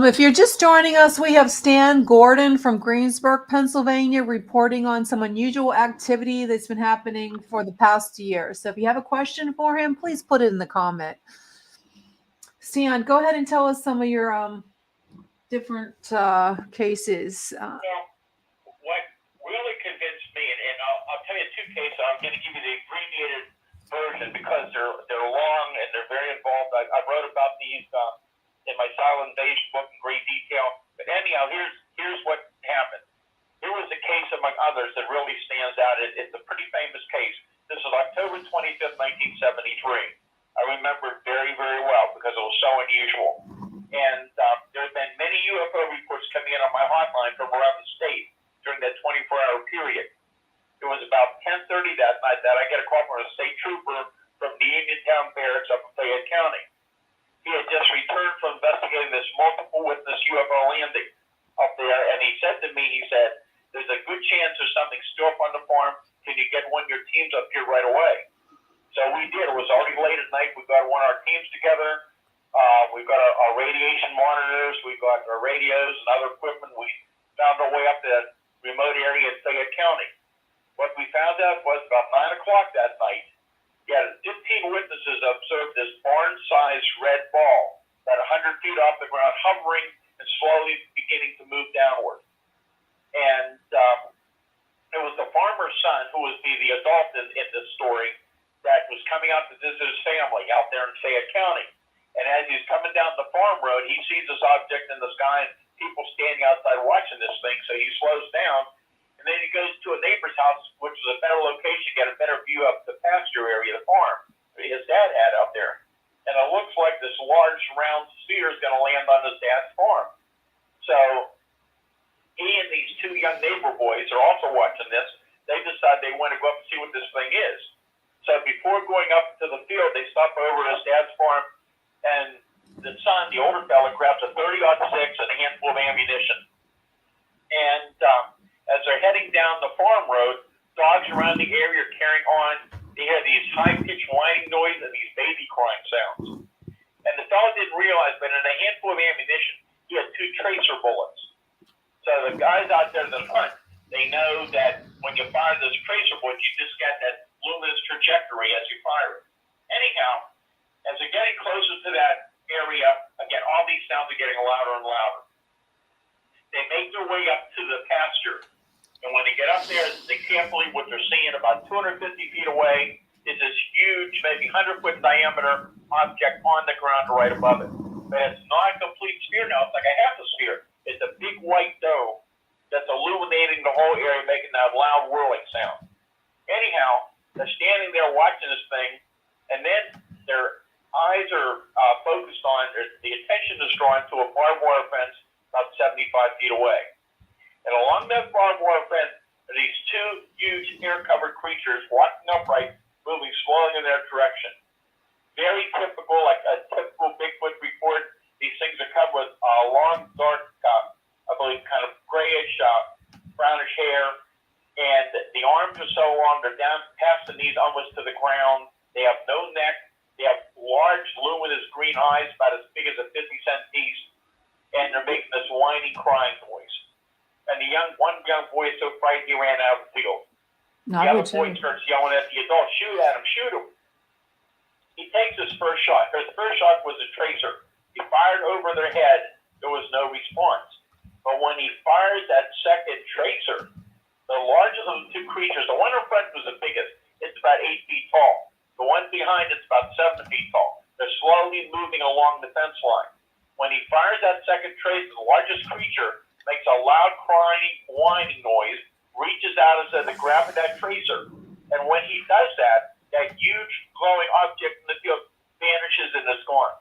If you're just joining us, we have Stan Gordan from Greensburg, Pennsylvania, reporting on some unusual activity that's been happening for the past year. So if you have a question for him, please put it in the comment. Stan, go ahead and tell us some of your different cases. Well, what really convinced me, and I'll tell you two cases. I'm going to give you the abbreviated version because they're long and they're very involved. I wrote about these in my Silent Invasion book in great detail. But anyhow, here's what happened. Here was a case among others that really stands out. It's a pretty famous case. This is October 25th, 1973. I remember it very, very well because it was so unusual. And there have been many UFO reports coming in on my hotline from around the state during that 24-hour period. It was about 10:30 that night that I get a call from a state trooper from the Uniontown Barracks up in Fayette County. He had just returned from investigating this multiple witness UFO landing up there, and he said to me, he said, there's a good chance there's something still up on the farm. Can you get one of your teams up here right away? So we did. It was already late at night. We got one of our teams together. We've got our radiation monitors. We've got our radios and other equipment. We found our way up to that remote area in Fayette County. What we found out was about 9 o'clock that night, 15 witnesses observed this barn-sized red ball about 100 feet off the ground, hovering and slowly beginning to move downward. And it was the farmer's son, who was the adult in this story, that was coming out to visit his family out there in Fayette County. And as he's coming down the farm road, he sees this object in the sky and people standing outside watching this thing, so he slows down. And then he goes to a neighbor's house, which is a better location, get a better view of the pasture area, the farm his dad had out there. And it looks like this large round sphere is going to land on his dad's farm. So he and these two young neighbor boys are also watching this. They decide they want to go up and see what this thing is. So before going up to the field, they stop over at his dad's farm, and the son, the older fella, grabs a 30-06 and a handful of ammunition. And as they're heading down the farm road, dogs around the area are carrying on. They hear these high-pitched whining noise and these baby crying sounds. And the fellow didn't realize, but in a handful of ammunition, he had 2 tracer bullets. So the guys out there that hunt, they know that when you fire those tracer bullets, you just get that luminous trajectory as you fire it. Anyhow, as they're getting closer to that area, again, all these sounds are getting louder and louder. They make their way up to the pasture. And when they get up there, they can't believe what they're seeing. About 250 feet away is this huge, maybe 100-foot diameter object on the ground right above it. But it's not a complete sphere now. It's like a half a sphere. It's a big white dome that's illuminating the whole area, making that loud whirling sound. Anyhow, they're standing there watching this thing, and then their eyes are focused on, the attention is drawn to a barbed wire fence about 75 feet away. And along that barbed wire fence are these 2 huge air-covered creatures walking upright, moving slowly in their direction. Very typical, like a typical Bigfoot report. These things are covered with long, dark, I believe, kind of grayish, brownish hair. And the arms are so long, they're down past the knees, almost to the ground. They have no neck. They have large, luminous green eyes, about as big as a 50-cent piece. And they're making this whiny, crying noise. And one young boy is so frightened he ran out of the field. The other boy starts yelling at the adult, shoot at him, shoot him. He takes his first shot. His first shot was a tracer. He fired over their head. There was no response. But when he fires that second tracer, the largest of the 2 creatures, the one in front was the biggest. It's about 8 feet tall. The one behind it's about 7 feet tall. They're slowly moving along the fence line. When he fires that second second tracer, the largest creature, makes a loud crying, whining noise, reaches out as though to grab that tracer. And when he does that, that huge glowing object in the field vanishes and is gone.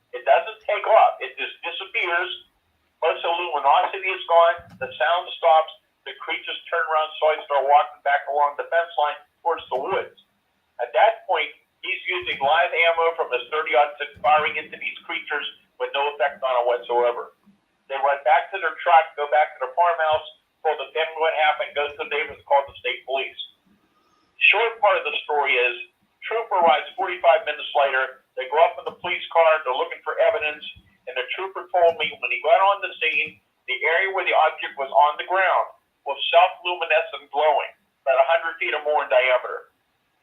It doesn't take off. It just disappears. Most of the luminosity is gone. The sound stops. The creatures turn around, so I start walking back along the fence line towards the woods. At that point, he's using live ammo from his 30-06 firing into these creatures with no effect on it whatsoever. They run back to their truck, go back to their farmhouse, pull the family what happened, go to the neighbors, call the state police. Short part of the story is, trooper arrives 45 minutes later. They go up in the police car. They're looking for evidence. And the trooper told me when he got on the scene, the area where the object was on the ground was self-luminescent glowing, about 100 feet or more in diameter.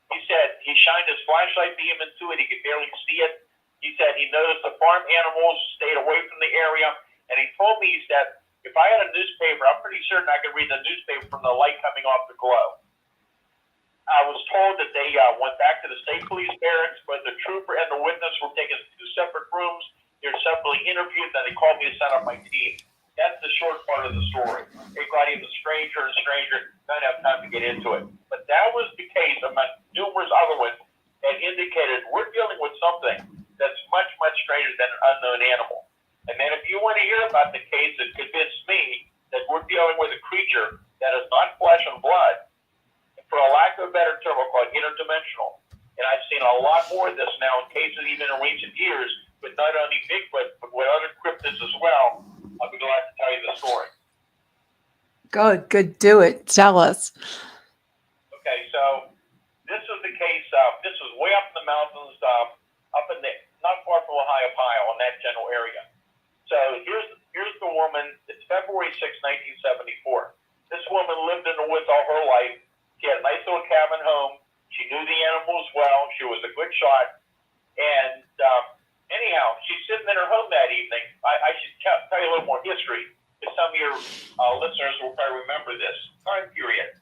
He said he shined his flashlight beam into it. He could barely see it. He said he noticed the farm animals stayed away from the area. And he told me, he said, if I had a newspaper, I'm pretty certain I could read the newspaper from the light coming off the glow. I was told that they went back to the state police barracks, but the trooper and the witness were taken to 2 separate rooms. They were separately interviewed, then they called me to set up my team. That's the short part of the story. It got even stranger and stranger. Don't have time to get into it. But that was the case among numerous other ones that indicated we're dealing with something that's much, much stranger than an unknown animal. And then if you want to hear about the case that convinced me that we're dealing with a creature that is not flesh and blood, for a lack of a better term, we'll call it interdimensional. And I've seen a lot more of this now in cases even in recent years with not only Bigfoot, but with other cryptids as well. I'll be glad to tell you the story. Good. Do it. Tell us. Okay, so this is the case. This was way up in the mountains, up in the, not far from Ohio, in that general area. So here's the woman. It's February 6, 1974. This woman lived in the woods all her life. She had a nice little cabin home. She knew the animals well. She was a good shot. And anyhow, she's sitting in her home that evening. I should tell you a little more history, because some of your listeners will probably remember this time period.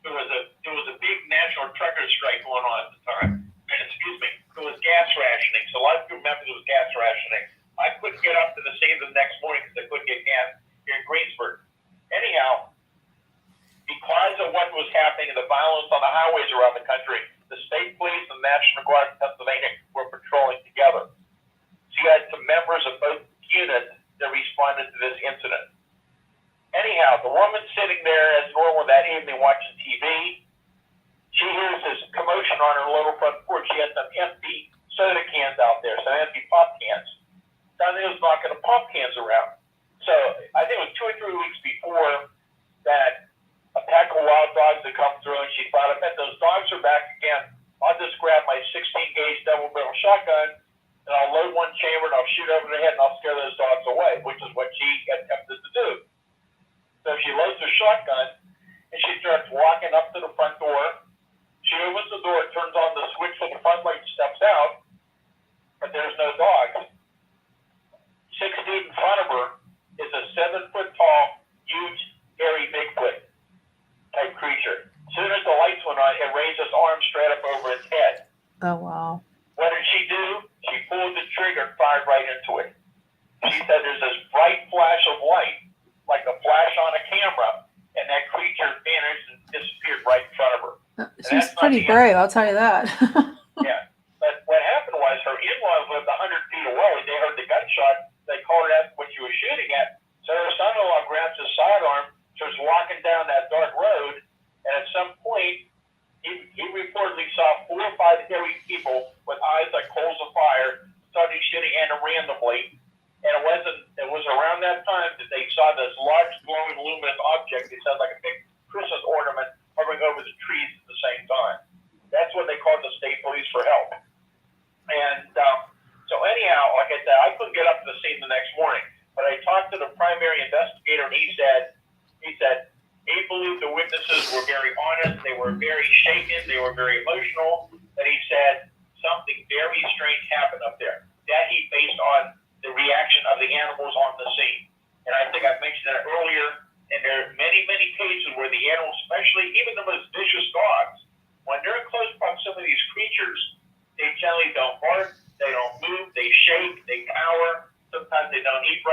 There was a big national trucker strike going on at the time. Excuse me. There was gas rationing. So a lot of people remember there was gas rationing. I couldn't get up to the scene the next morning because I couldn't get gas here in Greensburg. Anyhow, because of what was happening and the violence on the highways around the country, the state police and the National Guard of Pennsylvania were patrolling together. So you had some members of both units that responded to this incident. Anyhow, the woman sitting there as normal that evening watching TV, she hears this commotion on her little front porch. She had some empty soda cans out there, some empty pop cans. Somebody was knocking the pop cans around. So I think it was 2 or 3 weeks before that a pack of wild dogs had come through, and she thought, I bet those dogs are back again. I'll just grab my 16-gauge double-barrel shotgun, and I'll load one chamber, and I'll shoot over their head, and I'll scare those dogs away, which is what she attempted to do. So she loads her shotgun, and she starts walking up to the front door. She opens the door, turns on the switch for the front light, steps out, but there's no dogs. 6 feet in front of her is a 7-foot-tall, huge, hairy Bigfoot type creature. As soon as the lights went on, it raised its arm straight up over its head. Oh, wow. What did she do? She pulled the trigger and fired right into it. She said there's this bright flash of light, like a flash on a camera, and that creature vanished and disappeared right in front of her. She's pretty brave, I'll tell you that. Yeah. But what happened was her in-laws lived 100 feet away. They heard the gunshot. They called out what she was shooting at. So her son-in-law grabs his sidearm, starts walking down that dark road, and at some point, he reportedly saw 4 or 5 hairy people with eyes like coals of fire, started shooting at him randomly. And it was around that time that they saw this large, glowing, luminous object. They said like a big Christmas ornament hovering over the trees at the same time. That's when they called the state police for help. And so anyhow, like I said, I couldn't get up to the scene the next morning. But I talked to the primary investigator, and he said he believed the witnesses were very honest. They were very shaken. They were very emotional. But he said something very strange happened up there. That he based on the reaction of the animals on the scene. And I think I mentioned that earlier. And there are many, many cases where the animals, especially even the most vicious dogs, when they're in close proximity to these creatures, they generally don't bark, they don't move, they shake, they cower. Sometimes they don't eat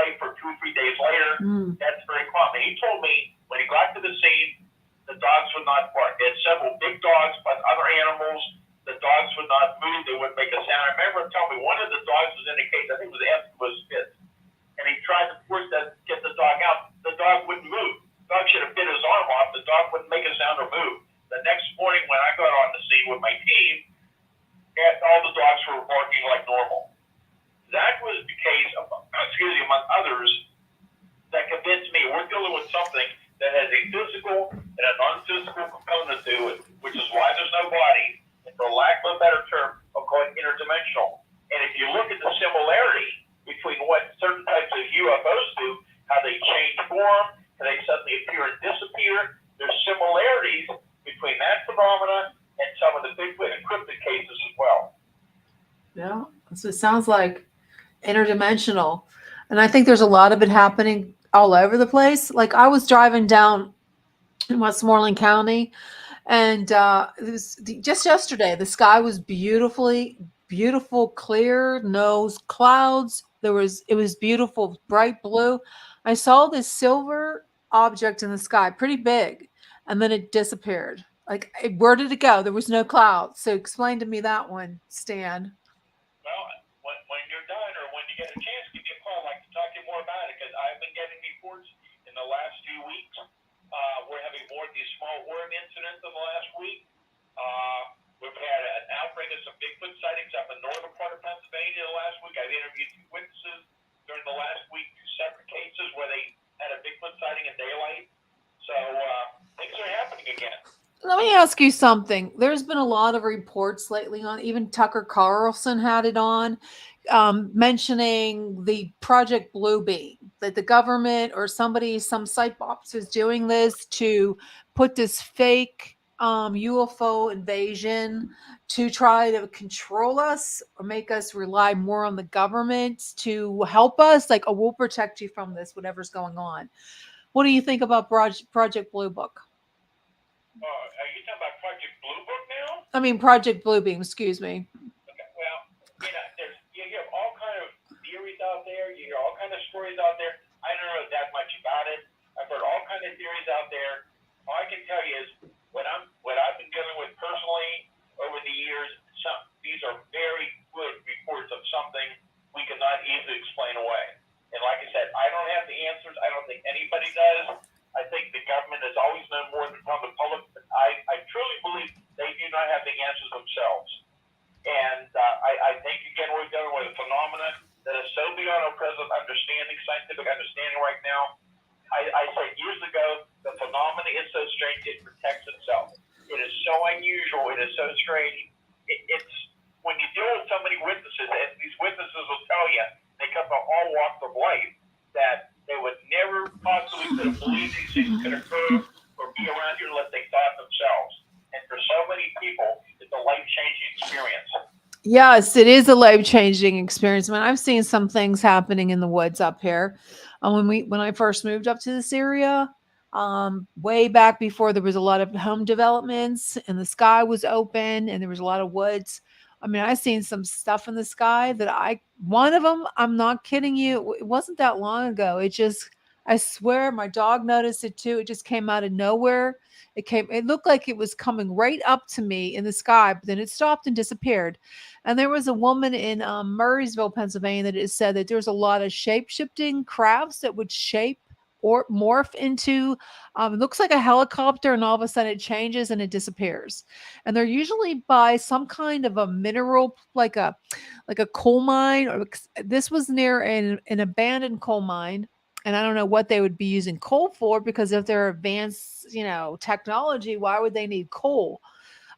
told me when he got to the scene, the dogs would not bark. They had several big dogs, but other animals, the dogs would not move. They wouldn't make a sound. I remember him telling me one of the dogs was in a cage. I think it was Spitz. And he tried to force that, get the dog out. The dog wouldn't move. The dog should have bit his arm off. The dog wouldn't make a sound or move. The next morning when I got on the scene with my team, all the dogs were barking like normal. That was the case, among others, that convinced me we're dealing with something that has a physical and a non-physical component to it, which is why there's no body. And for lack of a better term, I'll call it interdimensional. And if you look at the similarity between what certain types of UFOs do, how they change form, how they suddenly appear and disappear, there's similarities between that phenomena and some of the Bigfoot and cryptid cases as well. Yeah, so it sounds like interdimensional. And I think there's a lot of it happening all over the place. Like I was driving down in Westmoreland County, and it was just yesterday. The sky was beautiful, clear, no clouds. It was beautiful, bright blue. I saw this silver object in the sky, pretty big, and then it disappeared. Like, where did it go? There was no clouds. So explain to me that one, Stan. Well, when you're done or when you get a chance, give me a call. I'd like to talk to you more about it because I've been getting reports in the last few weeks. We're having more of these small worm incidents in the last week. We've had an outbreak of some Bigfoot sightings up in northern part of Pennsylvania the last week. I've interviewed 2 witnesses during the last week, 2 separate cases where they had a Bigfoot sighting in daylight. So things are happening again. Let me ask you something. There's been a lot of reports lately on, even Tucker Carlson had it on, mentioning the Project Bluebeam, that the government or somebody, some psych ops is doing this to put this fake UFO invasion to try to control us or make us rely more on the government to help us. Like, oh, we'll protect you from this, whatever's going on. What do you think about Project Blue Book? Are you talking about Project Blue Book now? I mean, Project Bluebeam, excuse me. Okay, well, you hear all kind of theories out there. You hear all kind of stories out there. I don't know that much about it. I've heard all kind of theories out there. All I can tell you is what I've been dealing with personally over the years, these are very good reports of something we cannot easily explain away. And like I said, I don't have the answers. I don't think anybody does. I think the government has always known more than the public, but I truly believe they do not have the answers themselves. And I think, again, we're dealing with a phenomenon that is so beyond our present understanding, scientific understanding right now. I said years ago, the phenomenon is so strange, it protects itself. It is so unusual. It is so strange. It's when you deal with so many witnesses, and these witnesses will tell you, they come from all walks of life, that they would never possibly could have believed these things could occur or be around here unless they thought themselves. And for so many people, it's a life-changing experience. Yes, it is a life-changing experience. Man, I've seen some things happening in the woods up here. When I first moved up to this area, way back before there was a lot of home developments and the sky was open and there was a lot of woods. I mean, I've seen some stuff in the sky that one of them, I'm not kidding you, it wasn't that long ago. I swear my dog noticed it too. It just came out of nowhere. It looked like it was coming right up to me in the sky, but then it stopped and disappeared. And there was a woman in Murraysville, Pennsylvania, that has said that there's a lot of shape-shifting crafts that would shape or morph into, it looks like a helicopter, and all of a sudden it changes and it disappears. And they're usually by some kind of a mineral, like a coal mine. Or this was near an abandoned coal mine. And I don't know what they would be using coal for, because if they're advanced, technology, why would they need coal?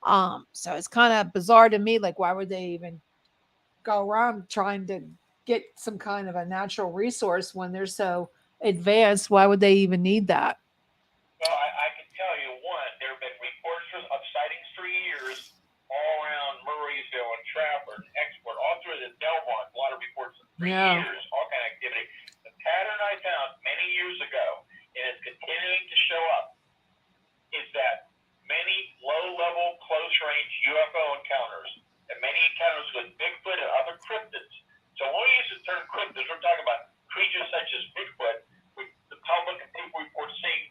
So it's kind of bizarre to me. Like, why would they even go around trying to get some kind of a natural resource when they're so advanced? Why would they even need that? Well, I can tell you one, there have been reports of sightings for years all around Murraysville and Trafford and Export, all through the Delmont, a lot of reports for years, all kind of activity. The pattern I found many years ago, and it's continuing to show up, is that many low-level, close-range UFO encounters and many encounters with Bigfoot and other cryptids. So when we use the term cryptids, we're talking about creatures such as Bigfoot, which the public and people report seeing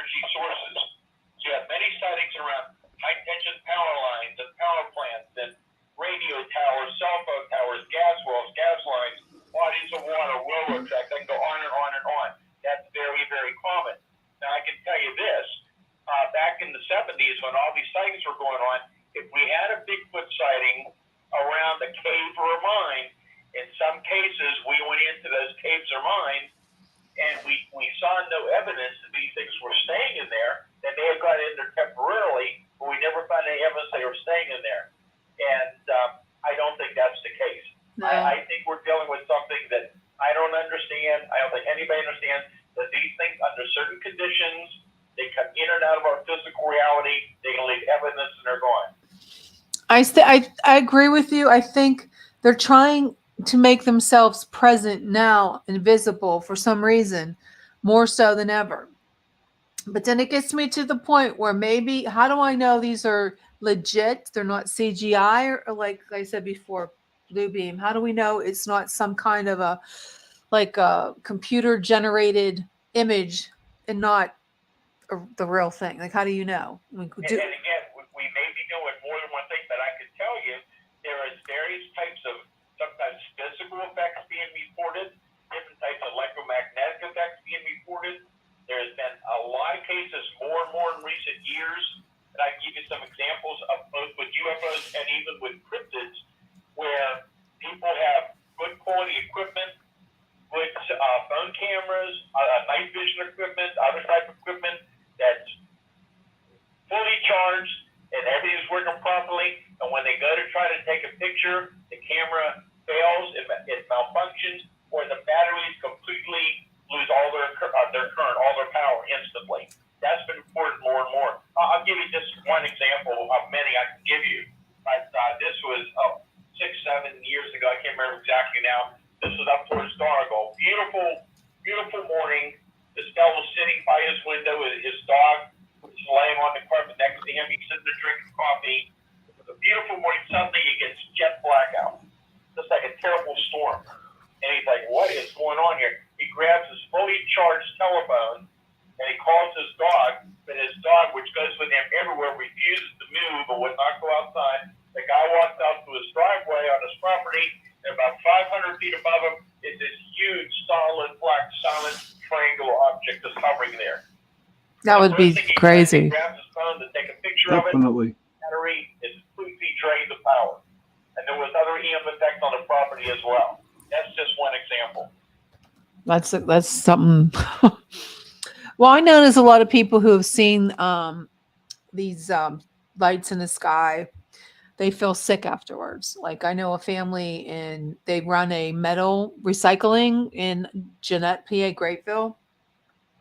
energy sources. So you have many sightings around high tension power lines and power plants and radio towers, cell phone towers, gas wells, gas lines, bodies of water, railroad tracks. I can go on and on and on. That's very, very common. Now, I can tell you this. Back in the 70s, when all these sightings were going on, if we had a Bigfoot sighting around a cave or a mine, in some cases, we went into those caves or mines, and we saw no evidence that these things were staying in there, that they had got in there temporarily, but we never found any evidence they were staying in there. And I don't think that's the case. No. I think we're dealing with something that I don't understand. I don't think anybody understands that these things, under certain conditions, they come in and out of our physical reality. They can leave evidence, and they're gone. I agree with you. I think they're trying to make themselves present now and visible for some reason, more so than ever. But then it gets me to the point where maybe, how do I know these are legit? They're not CGI, or like I said before, blue beam. How do we know it's not some kind of a computer generated image and not the real thing? Like, how do you know? And again, we may be doing more than one thing, but I can tell you there is various types of sometimes physical effects being reported, different types of electromagnetic effects being reported. There's been a lot of cases more and more in recent years, and I can give you some examples of both with UFOs and even with cryptids, where people have good quality equipment, good phone cameras, night vision equipment, other type of equipment that's fully charged and everything's working properly. And when they go to try to take a picture, the camera fails, it malfunctions, or the batteries completely lose all their current, all their power instantly. That's been reported more and more. I'll give you just one example of many I can give you. But this was 6-7 years ago. I can't remember exactly now. This was up towards Dargo. Beautiful, beautiful morning. This fellow was sitting by his window. His dog was laying on the carpet next to him. He's sitting there drinking coffee. It was a beautiful morning. Suddenly, he gets jet blackout. Just like a terrible storm. And he's like, what is going on here? He grabs his fully charged telephone, and he calls his dog. But his dog, which goes with him everywhere, refuses to move or would not go outside. The guy walks out to his driveway on his property, and about 500 feet above him is this huge, solid, black, silent, triangular object that's hovering there. That would be crazy. He grabs his phone to take a picture Definitely. of it. The battery is completely drained of power. And there was other EM effects on the property as well. That's just one example. That's something. Well, I know there's a lot of people who have seen these lights in the sky. They feel sick afterwards. Like, I know a family and they run a metal recycling in Jeanette, PA, Grapeville.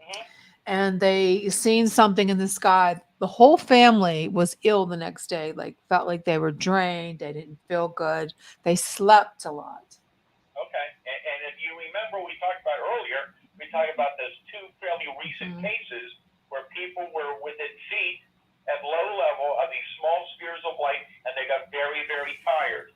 Mm-hmm. And they seen something in the sky. The whole family was ill the next day. Like, felt like they were drained. They didn't feel good. They slept a lot. Okay. And if you remember, we talked about earlier, we talked about those two fairly recent cases where people were within feet at low level of these small spheres of light, and they got very, very tired.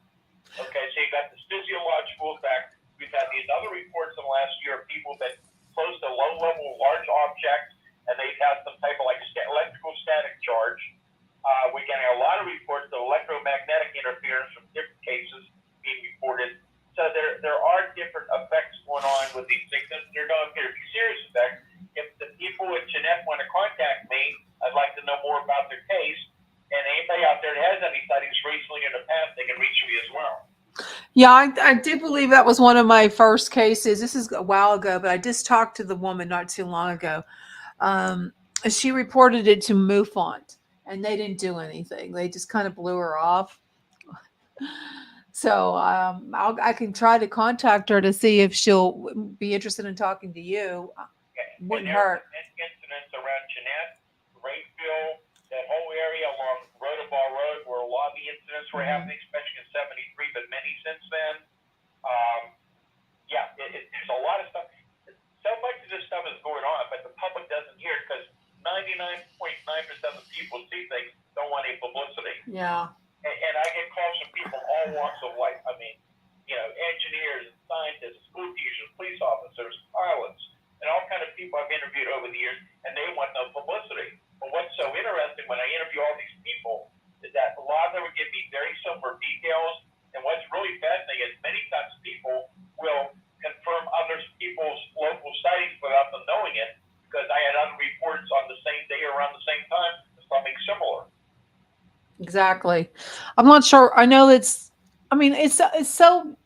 Okay, so you got this physiological effect. We've had these other reports in the last year of people that close to low level large objects, and they've had some type of like electrical static charge. We're getting a lot of reports of electromagnetic interference from different cases being reported. So there are different effects going on with these things. They're going to be serious effects. If the people at Jeanette want to contact me, I'd like to know more about their case. And anybody out there that has any sightings recently in the past, they can reach me as well. Yeah, I do believe that was one of my first cases. This is a while ago, but I just talked to the woman not too long ago. She reported it to MUFON, and they didn't do anything. They just kind of blew her off. So I can try to contact her to see if she'll be interested in talking to you. Wouldn't hurt. Incidents around Jeanette, Grapeville, that whole area along Rodabar Road where a lot of the incidents were happening, especially in 73, but many since then. There's a lot of stuff. So much of this stuff is going on, but the public doesn't hear it because 99.9% of the people see things don't want any publicity. Yeah. And I get calls from people from all walks of life. I mean, engineers, scientists, school teachers, police officers, pilots, and all kind of people I've interviewed over the years, and they want no publicity. Exactly. I'm not sure. I know it's so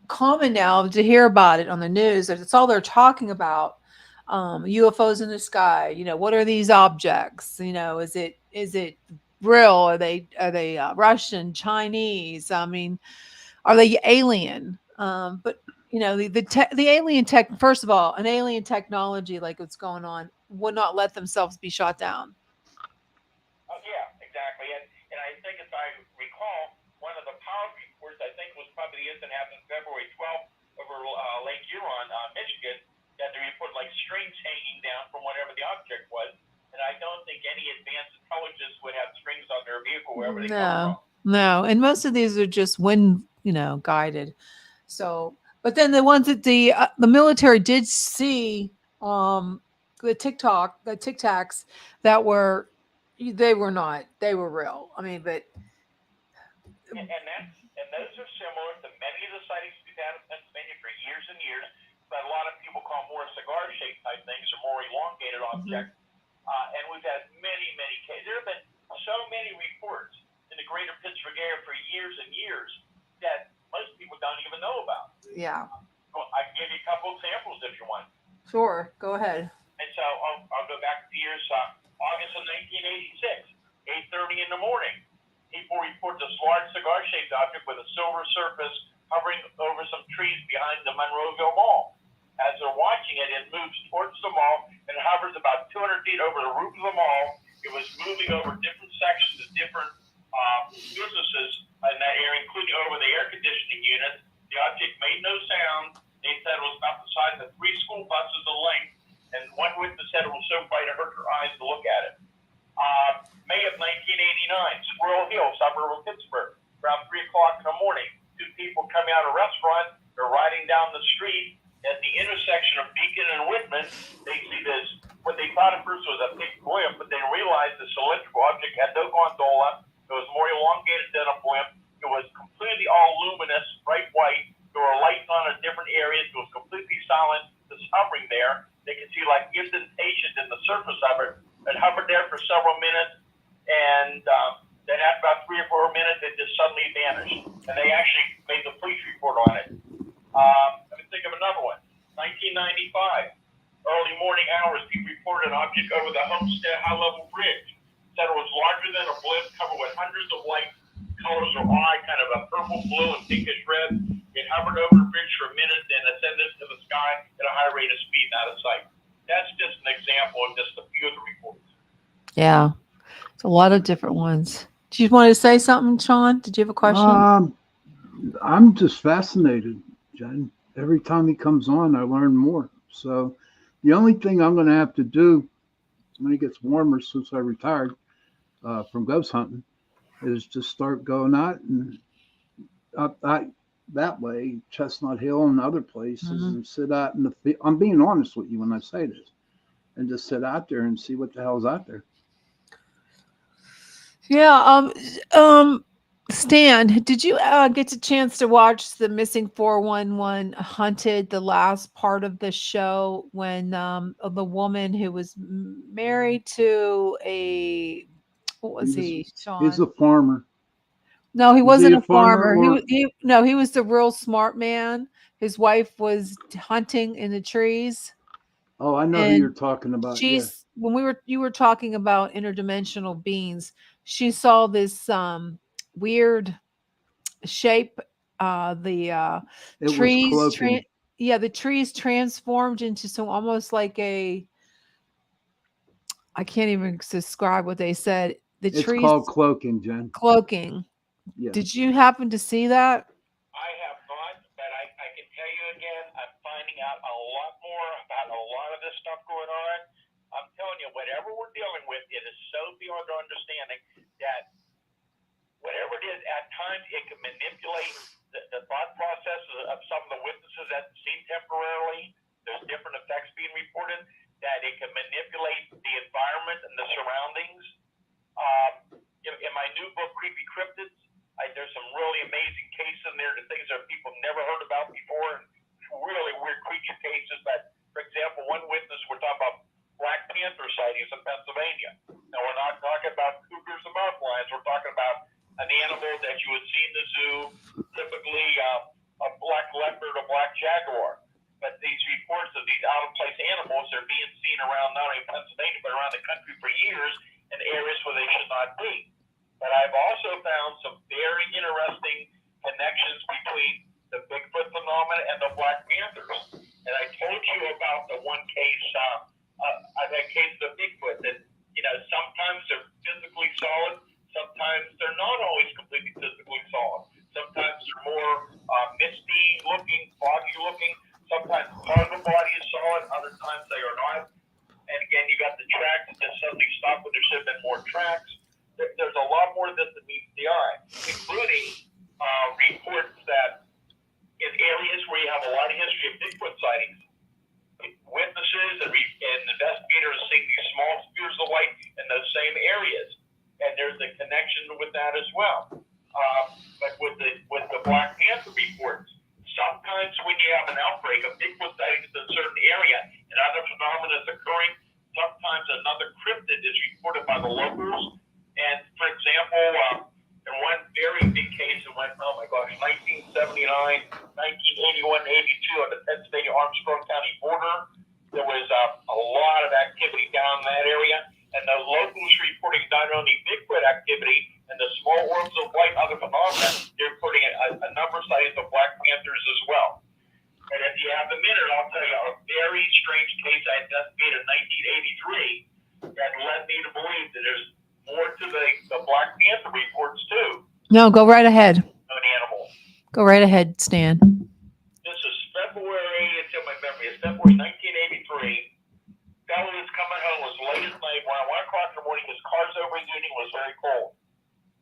common now to hear about it on the news. It's all they're talking about. UFOs in the sky. What are these objects? Is it real? Are they Russian, Chinese? I mean, are they alien? But the alien tech. First of all, an alien technology like what's going on would not let themselves be shot down. Oh, yeah, exactly. And I think, as I recall, one of the power reports, I think it was probably the incident happened February 12th over Lake Huron, Michigan, that they reported like strings hanging down from whatever the object was. And I don't think any advanced intelligence would have strings on their vehicle wherever they come from. No. And most of these are just wind, guided. So, but then the ones that the military did see, the Tic Tacs that were, they were real. I mean, but and those are similar to many of the sightings we've had in Pennsylvania for years and years, but a lot of people call more cigar-shaped type things or more elongated objects. And we've had many, many cases. There have been so many reports in the greater Pittsburgh area for years and years that most people don't even know about. Yeah. Well, I can give you a couple examples if you want. Sure. Go ahead. And so I'll go back to the years August of 1986, 8:30 in the morning. People report this large cigar-shaped object with a silver surface hovering over some trees behind the Monroeville Mall. As they're watching it, it moves towards the mall and hovers about 200 feet over the roof of the mall. It was moving over different sections of different businesses in that area, including over the air conditioning unit. The object made no sound. They said it was about the size of 3 school buses in length, and one witness said it was so bright it hurt her eyes to look at it. May of 1989, Squirrel Hill, suburb of Pittsburgh, around 3 o'clock in the morning. 2 people coming out of a restaurant. They're riding down the street. At the intersection of Beacon and Whitman, they see this, what they thought at first was a big blimp, but they realized the cylindrical object had no gondola. It was more elongated than a blimp. It was completely all luminous, bright white. There were lights on in different areas. It was completely silent. Just hovering there. They could see like indentations in the surface of it. It hovered there for several minutes, and then after about 3 or 4 minutes, it just suddenly vanished. And they actually made the police report on it. Let me think of another one. 1995, early morning hours, people reported an object over the Homestead High-Level Bridge. Said it was larger than a blimp, covered with hundreds of light colors of eye, kind of a purple, blue, and pinkish red. It hovered over the bridge for a minute, then ascended to the sky at a high rate of speed and out of sight. That's just an example of just a few of the reports. Yeah, it's a lot of different ones. Do you want to say something, Sean? Did you have a question? I'm just fascinated, Jen. Every time he comes on, I learn more. So the only thing I'm going to have to do when it gets warmer, since I retired from ghost hunting, is just start going out and up that way, Chestnut Hill and other places, and sit out in the field. I'm being honest with you when I say this, and just sit out there and see what the hell's out there. Yeah. Stan, did you get a chance to watch the Missing 411 Hunted, the last part of the show, when the woman who was married to what was he, Sean? He's a farmer. No, he wasn't a farmer. Or... He was the real smart man. His wife was hunting in the trees. Oh, I know who you're talking about. When you were talking about interdimensional beings, she saw this weird shape. The trees, the trees transformed into some almost like I can't even describe what they said. It's called cloaking, Jen. Cloaking. Yeah. Did you happen to see that? I have not, but I can tell you again, I'm finding out a lot more about a lot of this stuff going on. I'm telling you, whatever we're dealing with, it is so beyond our understanding that whatever it is, at times it can manipulate the thought processes of some of the witnesses at the scene temporarily. There's different effects being reported, that it can manipulate the environment and the surroundings. In my new book, Creepy Cryptids, there's some really amazing cases in there, the things that people never heard about before, and really weird creature cases. But, for example, one witness, we're talking about Black Panther sightings in Pennsylvania. Now, we're not talking about cougars and mountain lions. We're talking about jaguar. But these reports of these out-of-place animals are being seen around not only Pennsylvania but around the country for years in areas where they should not be. But I've also found some very interesting connections between the Bigfoot phenomenon and the Black Panthers. And I told you about the one case, that case of Bigfoot, that, sometimes they're physically solid, sometimes they're not always completely physically solid. Sometimes they're more misty looking, foggy looking. Sometimes part of the body is solid, other times they are not. And again, you got the tracks that just suddenly stop when there should have been more tracks. There's a lot more of this that meets the eye, including reports that in areas where you have a lot of history of Bigfoot sightings, witnesses and investigators are seeing these small spheres of light in those same areas, and there's a connection with that as well. But with the Black Panther reports, sometimes when you have an outbreak of Bigfoot sightings in a certain area and other phenomena is occurring, sometimes another cryptid is reported by the locals. And for example, in one very big case, it went, 1979, 1981, 82 on the Pennsylvania-Armstrong County border. There was a lot of activity down in that area, and the locals reporting not only Bigfoot activity and the small orbs of light, other phenomena, they're reporting a number of sightings of Black Panthers as well. And if you have a minute, I'll tell you a very strange case I investigated in 1983 that led me to believe that there's more to the Black Panther reports too. No, go right ahead. Of an animal. Go right ahead, Stan. This is February, it's in my memory, it's February 1983. Fellow was coming home, it was late at night, around 1 o'clock in the morning, his car's overheating, it was very cold.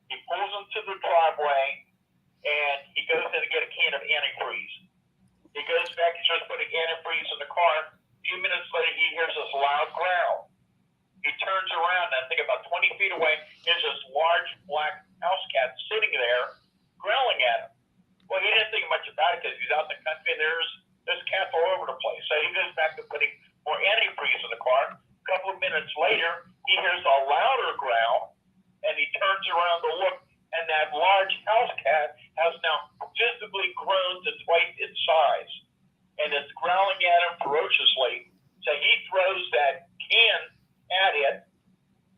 He pulls into the driveway, and he goes in to get a can of antifreeze. He goes back, he starts putting antifreeze in the car. A few minutes later, he hears this loud growl. He turns around, and I think about 20 feet away, there's this large black house cat sitting there, growling at him. Well, he didn't think much about it because he's out in the country, and there's cats all over the place. So he goes back to putting more antifreeze in the car. A couple of minutes later, he hears a louder growl, and he turns around to look, and that large house cat has now visibly grown to twice its size, and it's growling at him ferociously. So he throws that can at it,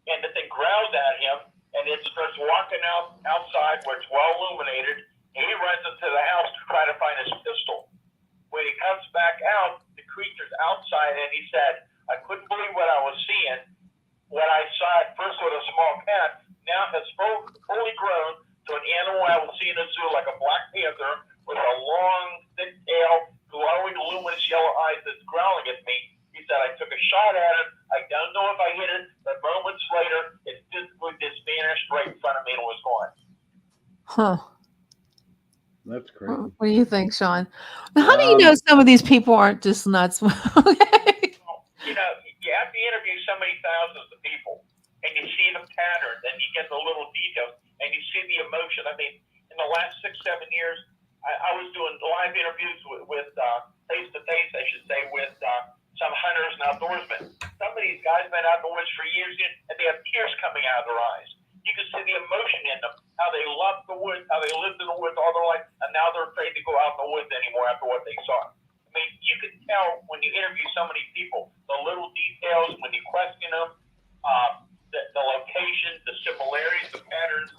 and the thing growls at him, and it starts walking outside where it's well illuminated, and he runs into the house to try to find his pistol. When he comes back out, the creature's outside, and he said, I couldn't believe what I was seeing. What I saw at first was a small cat, now has fully grown to an animal I would see in a zoo, like a black panther, with a long, thick tail, glowing, luminous yellow eyes that's growling at me. He said, I took a shot at it. I don't know if I hit it, but moments later, it physically just vanished right in front of me and was gone. Huh. That's crazy. What do you think, Sean? Now, how do you know some of these people aren't just nuts? Okay. You have to interview so many thousands of people, and you see the patterns, and you get the little details, and you see the emotion. I mean, in the last 6-7 years, I was doing live interviews with face-to-face, I should say, with some hunters and outdoorsmen. Some of these guys have been out in the woods for years, and they have tears coming out of their eyes. You can see the emotion in them, how they loved the woods, how they lived in the woods all their life, and now they're afraid to go out in the woods anymore after what they saw. I mean, you can tell when you interview so many people, the little details, when you question them, the location, the similarities, the patterns.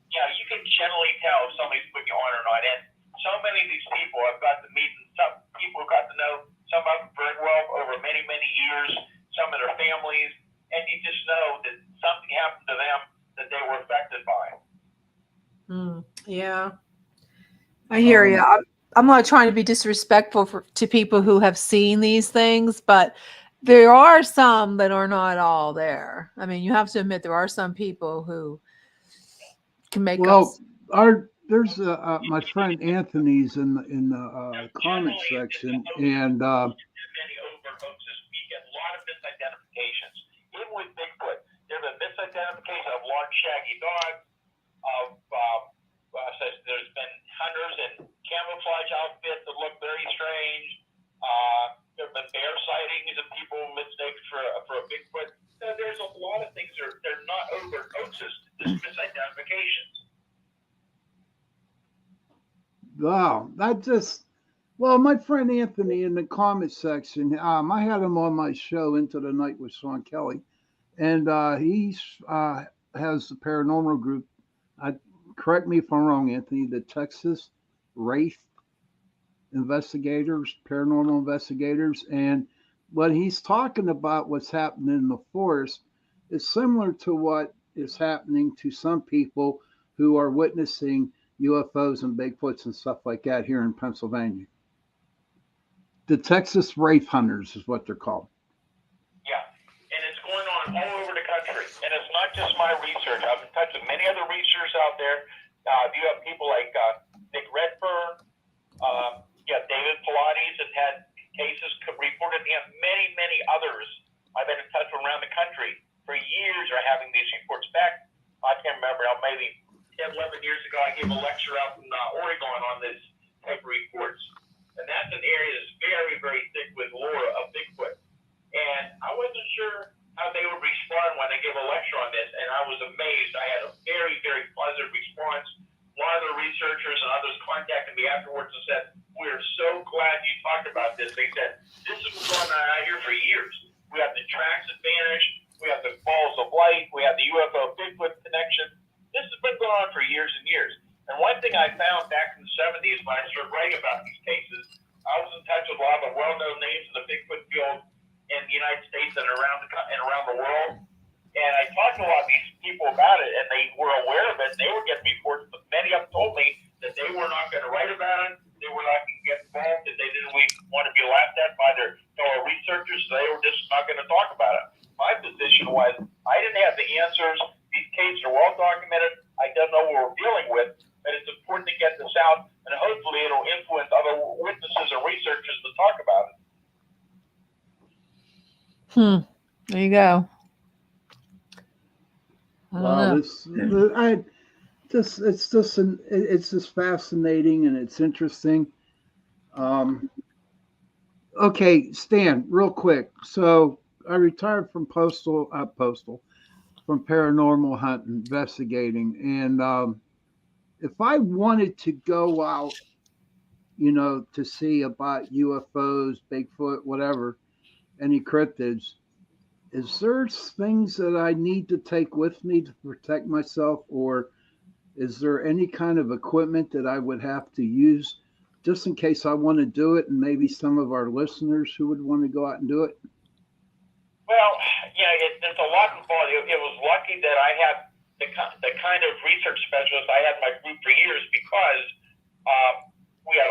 Yeah, you can generally tell if somebody's putting you on or not. And so many of these people I've got to meet, and some people got to know some of them very well over many, many years, some of their families, and you just know that something happened to them that they were affected by. Yeah, I hear you. I'm not trying to be disrespectful to people who have seen these things, but there are some that are not all there. I mean, you have to admit there are some people who can make us. There's my friend Anthony's in the comment section, and Many overt hoaxes, we get a lot of misidentifications. Even with Bigfoot, there's a misidentification of large shaggy dogs, there's been hunters in camouflage outfits that look very strange. There have been bear sightings and people mistaken for a Bigfoot. So there's a lot of things they're not overt hoaxes, just misidentifications. wow, that just Well, my friend Anthony in the comment section, I had him on my show Into the Night with Sean Kelly, and he's has the paranormal group. I, correct me if I'm wrong, Anthony. The Texas Wraith investigators, paranormal investigators, and what he's talking about, what's happening in the forest, is similar to what is happening to some people who are witnessing UFOs and Bigfoots and stuff like that here in Pennsylvania. The Texas Wraith Hunters is what they're called. Yeah, and it's going on all over the country. And it's not just my research. I've been in touch with many other researchers out there. You have people like Nick Redfern, David Pilates has had cases reported. You have many, many others I've been in touch with around the country for years are having these reports back. I can't remember, maybe 10, 11 years ago, I gave a lecture out in Oregon on this type of reports. And that's an area that's very, very thick with lore of Bigfoot. And I wasn't sure how they would respond when I gave a lecture on this, and I was amazed. I had a very, very positive response. A lot of the researchers and others contacted me afterwards and said, "We're so glad you talked about this." They said, "This has been going on out here for years. We have the tracks that vanished. We have the balls of light. We have the UFO Bigfoot connection. This has been going on for years and years." And one thing I found back in the 70s when I started writing about these cases, I was in touch with a lot of the well-known names in the Bigfoot field in the United States and around the world. And I talked to a lot of these people about it, and they were aware of it. And they were getting reports, but many of them told me that they were not going to write about it. They were not going to get involved, and they didn't want to be laughed at by their fellow researchers. So they were just not going to talk about it. My position was I didn't have the answers. These cases are well documented. I don't know what we're dealing with, but it's important to get this out, and hopefully it'll influence other witnesses and researchers to talk about it. There you go. I don't know. It's just fascinating and it's interesting. Okay, Stan, real quick. So I retired from from paranormal hunt investigating, and if I wanted to go out, to see about UFOs, Bigfoot, whatever, any cryptids, is there things that I need to take with me to protect myself, or is there any kind of equipment that I would have to use just in case I want to do it, and maybe some of our listeners who would want to go out and do it? Well, there's a lot involved. It was lucky that I had the kind of research specialist I had in my group for years, because we had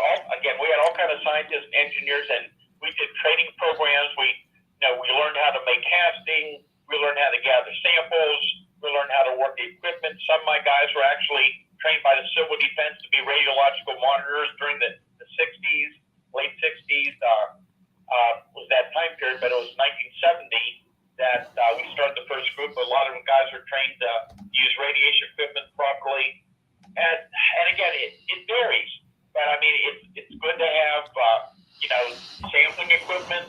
all kind of scientists and engineers, and we did training programs. We learned how to make casting. We learned how to gather samples. We learned how to work the equipment. Some of my guys were actually trained by the civil defense to be radiological monitors during the 60s, late 60s. Was that time period, but it was 1970 that we started the first group. A lot of them guys were trained to use radiation equipment properly. And again, it varies. But I mean, it's good to have, sampling equipment.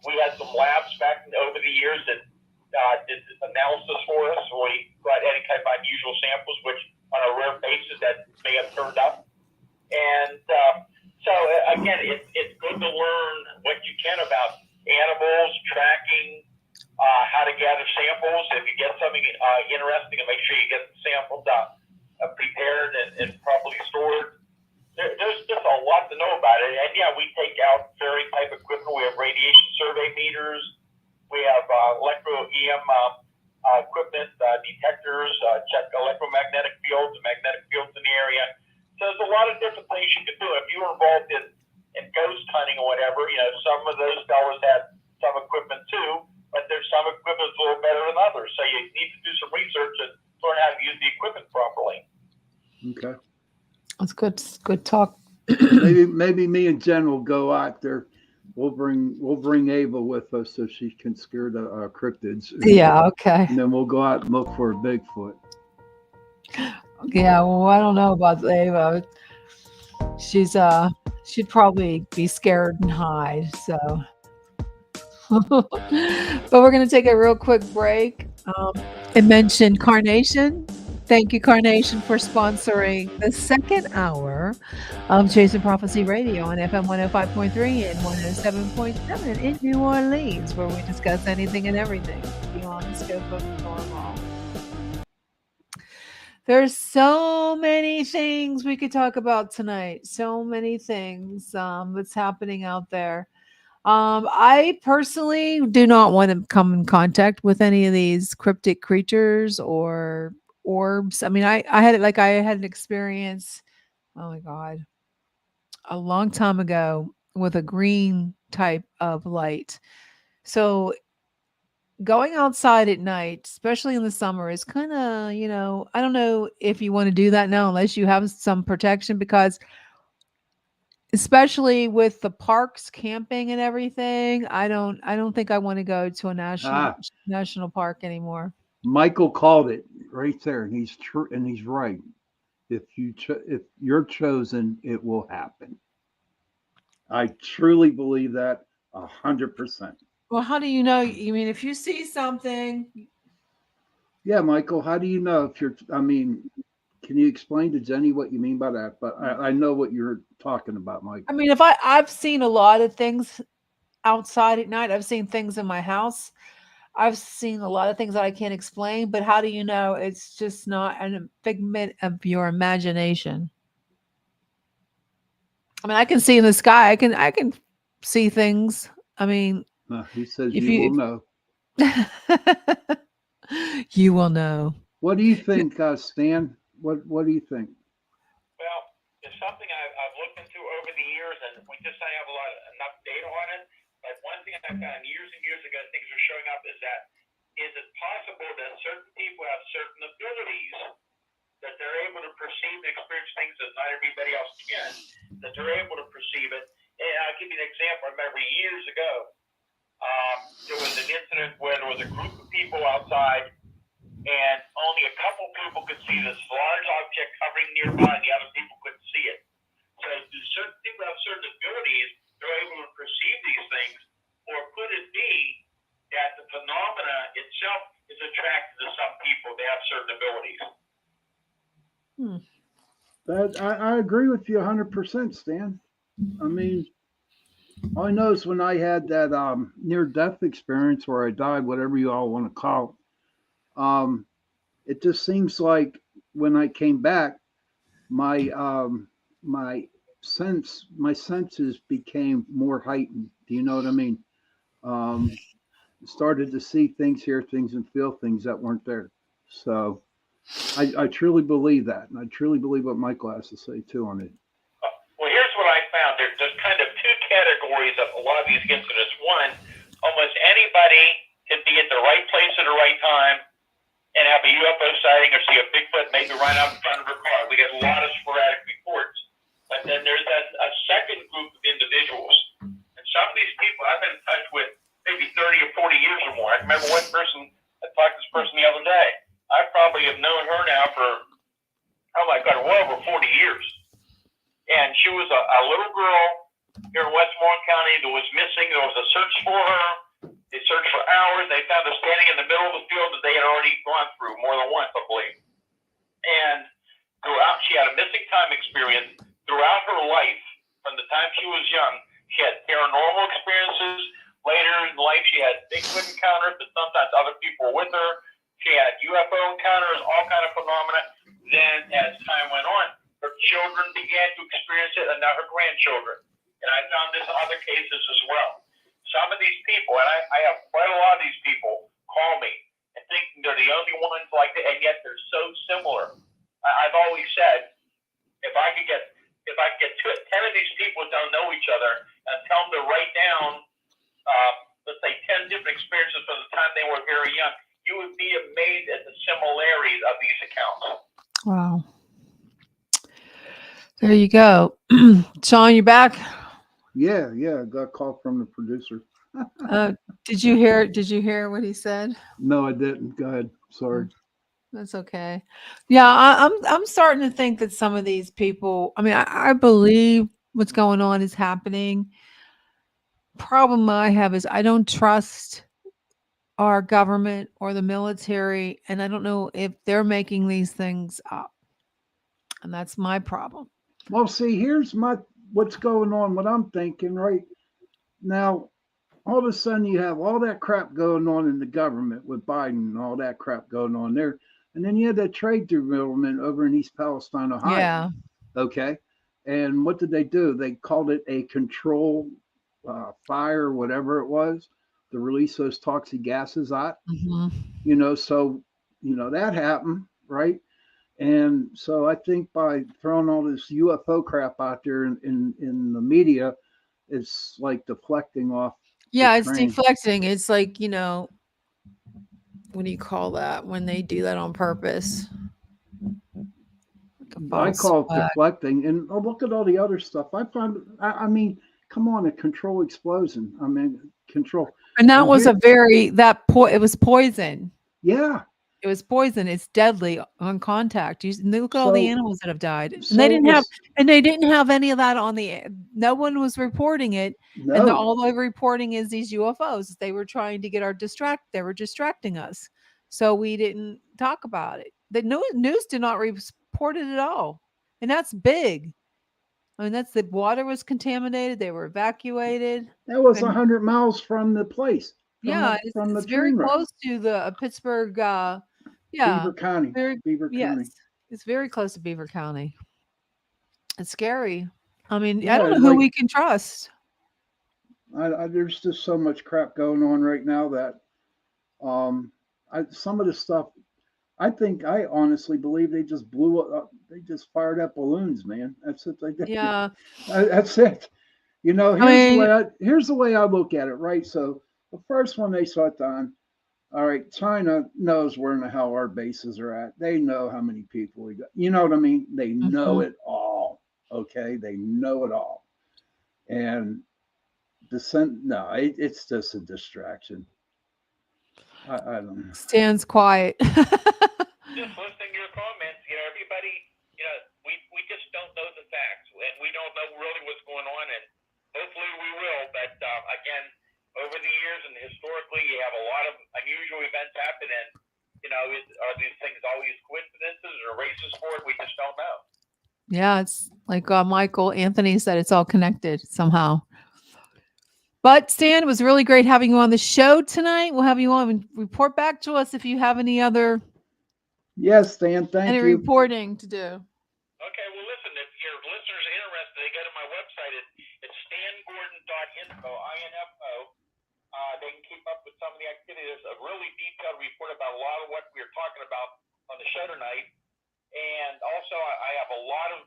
We had some labs back over the years that did analysis for us. We got any kind of unusual samples, which on a rare basis that may have turned up. And so again, it's good to learn what you can about animals, tracking, how to gather samples. If you get something interesting, and make sure you get the samples prepared and properly stored. There's just a lot to know about it. And we take out various type of equipment. We have radiation survey meters. We have electro-EM equipment, detectors, check electromagnetic fields and magnetic fields in the area. So there's a lot of different things you can do. If you were involved in ghost hunting or whatever, some of those fellas had some equipment too, but there's some equipment that's a little better than others. So you need to do some research and learn how to use the equipment properly. Okay. That's good. Good talk. maybe me and Jen will go out there. We'll bring Ava with us so she can scare the cryptids. Yeah. Okay. And then we'll go out and look for a Bigfoot. Yeah. Well, I don't know about Ava. She'd probably be scared and hide. So, but we're gonna take a real quick break. It mentioned carnation. Thank you, Carnation, for sponsoring the second hour of Chasing Prophecy Radio on FM 105.3 and 107.7 in New Orleans, where we discuss anything and everything beyond the scope of normal. There's so many things we could talk about tonight. So many things that's happening out there. I personally do not want to come in contact with any of these cryptic creatures or orbs. I mean, I had an experience, oh my God, a long time ago with a green type of light. So going outside at night, especially in the summer, is kind of, I don't know if you want to do that now unless you have some protection, because especially with the parks, camping and everything, I don't think I want to go to a national park anymore. Michael called it right there, and he's true, and he's right. If you're chosen, it will happen. I truly believe that 100%. Well, how do you know? You mean if you see something? Yeah, Michael, how do you know if you're? I mean, can you explain to Jenny what you mean by that? But I know what you're talking about, Mike. I mean, if I've seen a lot of things outside at night. I've seen things in my house. I've seen a lot of things that I can't explain, but how do you know it's just not a figment of your imagination? I mean, I can see in the sky. I can see things. I mean, he says you will know. You will know. What do you think, Stan? What do you think? Well, it's something I've looked into over the years, and we just don't have enough data on it. But one thing I found years and years ago, things are showing up, is it possible that certain people have certain abilities that they're able to perceive and experience things that not everybody else can, that they're able to perceive it. And I'll give you an example. I remember years ago, there was an incident where there was a group of people outside, and only a couple people could see this large object hovering nearby, and the other people couldn't see it. So do certain people have certain abilities, they're able to perceive these things, or could it be that the phenomena itself is attracted to some people? They have certain abilities. I agree with you 100%, Stan. I mean, all I know is when I had that near-death experience where I died, whatever you all want to call it, it just seems like when I came back, my senses became more heightened. Do you know what I mean? Started to see things, hear things, and feel things that weren't there. So I truly believe that, and I truly believe what Michael has to say too on it. Well, here's what I found. There's kind of two categories of a lot of these incidents. One, almost anybody can be at the right place at the right time and have a UFO sighting or see a Bigfoot maybe right out in front of her car. We get a lot of sporadic reports. But then there's a second group of individuals. And some of these people I've been in touch with maybe 30 or 40 years or more. I remember one person, I talked to this person the other day. I probably have known her now for, oh my God, well over 40 years. And she was a little girl here in Westmoreland County that was missing. There was a search for her. They searched for hours. They found her standing in the middle of the field that they had already gone through more than once, I believe. And throughout, she had a missing time experience. Throughout her life, from the time she was young, she had paranormal experiences. Later in life, she had Bigfoot encounters, but sometimes other people were with her. She had UFO encounters, all kind of phenomena. Then, as time went on, her children began to experience it, and now her grandchildren. And I found this in other cases as well. Some of these people, and I have quite a lot of these people, call me and thinking they're the only ones like that, and yet they're so similar. I've always said, if I could get 10 of these people who don't know each other and tell them to write down, let's say, 10 different experiences from the time they were very young, you would be amazed at the similarities of these accounts. Wow. There you go. Sean, you back? Yeah, I got a call from the producer. Did you hear what he said? No, I didn't. Go ahead. Sorry. That's okay. Yeah, I'm starting to think that some of these people, I mean, I believe what's going on is happening. Problem I have is I don't trust our government or the military, and I don't know if they're making these things up. And that's my problem. Well, see, here's what's going on. What I'm thinking right now. All of a sudden, you have all that crap going on in the government with Biden and all that crap going on there, and then you had that trade development over in East Palestine, Ohio. Yeah. Okay, and what did they do? They called it a control fire, whatever it was, to release those toxic gases out. Mhm. So that happened, right? And so I think by throwing all this UFO crap out there in the media, it's like deflecting off Yeah, the it's train. deflecting. It's like, what do you call that when they do that on purpose? Like a I false call it flag. deflecting. And look at all the other stuff. I mean, come on, a control explosion. I mean, control. And that And was here- it was poison. Yeah. It was poison. It's deadly on contact. And look at all the So- animals that have died. And so they it didn't have any of that on no one was reporting it. No. And all they're reporting is these UFOs. They were trying to get they were distracting us. So we didn't talk about it. The news did not report it at all. And that's big. I mean, the water was contaminated. They were evacuated. That was and- 100 miles from the place. Yeah, from it's the very train wreck. close to the Pittsburgh. Beaver County. Beaver County. Yes, it's very close to Beaver County. It's scary. I mean, I Yeah, don't know who like- we can trust. There's just so much crap going on right now that some of the stuff, I honestly believe they just blew up. They just fired up balloons, man. That's what they did. Yeah, That's it. Here's the way I look at it, right? So the first one they shut down, all right, China knows where in the hell our bases are at. They know how many people we got. You know what I mean? They know it all. Okay, they know it all. And it's just a distraction. I don't know. stands quiet. Just listening to your comments, everybody, we just don't know the facts, and we don't know really what's going on, and hopefully we will. But again, over the years and historically, you have a lot of unusual events happen, and are these things always coincidences or races for it? We just don't know. Yeah, it's like Michael Anthony said, it's all connected somehow. But Stan, it was really great having you on the show tonight. We'll have you on and report back to us if you have any other Yes, Stan, thank you. reporting to do. Okay, well, listen, if your listeners are interested, they go to my website. It's stangordon.info, I-N-F-O. They can keep up with some of the activities. There's a really detailed report about a lot of what we were talking about on the show tonight. And also, I have a lot of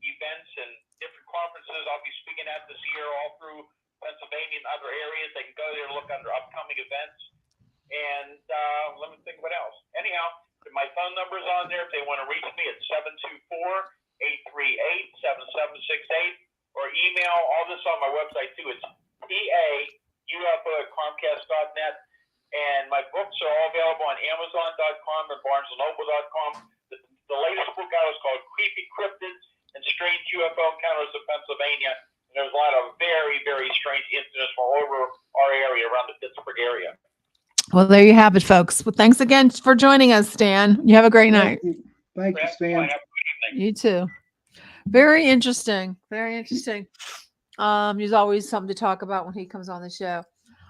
events and different conferences I'll be speaking at this year all through Pennsylvania and other areas. They can go there and look under upcoming events. And let me think what else. Anyhow, my phone number is on there. If they want to reach me, it's 724-838-7768. Or email all this on my website, too. It's PAUFO@Comcast.net. And my books are all available on Amazon.com and BarnesandNoble.com. The latest book out is called Creepy Cryptids and Strange UFO Encounters of Pennsylvania. And there's a lot of very, very strange incidents from all over our area, around the Pittsburgh area. Well, there you have it, folks. Well, thanks again for joining us, Stan. You have a great night. Thank you, Stan. Have a good evening. You too. Very interesting. Very interesting. There's always something to talk about when he comes on the show.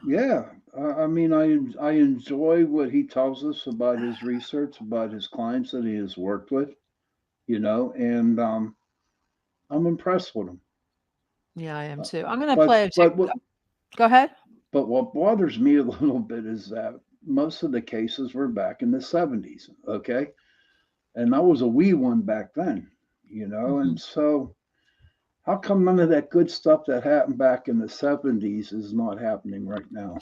Yeah, I mean, I enjoy what he tells us about his research, about his clients that he has worked with, and I'm impressed with him. Yeah, I am too. I'm going to But- play a but what- Go ahead. But what bothers me a little bit is that most of the cases were back in the 70s, okay? And I was a wee one back then, and so how come none of that good stuff that happened back in the 70s is not happening right now?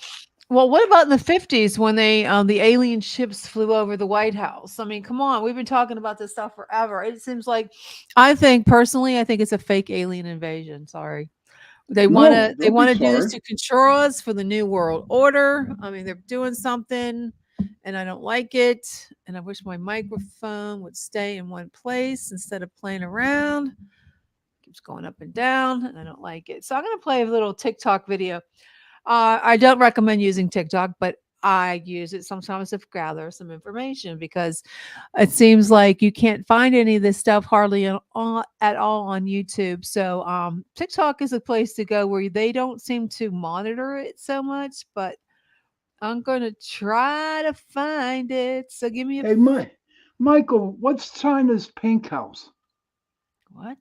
Well, what about in the 50s when the alien ships flew over the White House? I mean, come on, we've been talking about this stuff forever. It seems like, I think it's a fake alien invasion. Sorry. They want to do this to control us for the New World Order. I mean, they're doing something and I don't like it. And I wish my microphone would stay in one place instead of playing around. Keeps going up and down and I don't like it. So I'm going to play a little TikTok video. I don't recommend using TikTok, but I use it sometimes to gather some information because it seems like you can't find any of this stuff hardly at all on YouTube. So TikTok is a place to go where they don't seem to monitor it so much, but I'm going to try to find it. So give me a Hey, Michael, what's China's pink house? what?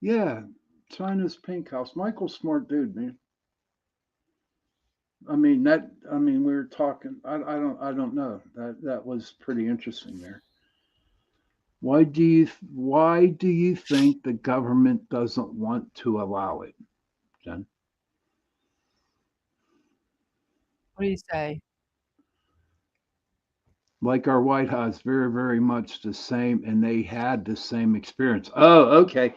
Yeah, China's pink house. Michael's smart dude, man. I mean we were talking. I don't know. That was pretty interesting there. Why do you think the government doesn't want to allow it, Jen? What do you say? Like our White House, very, very much the same, and they had the same experience. Oh, okay.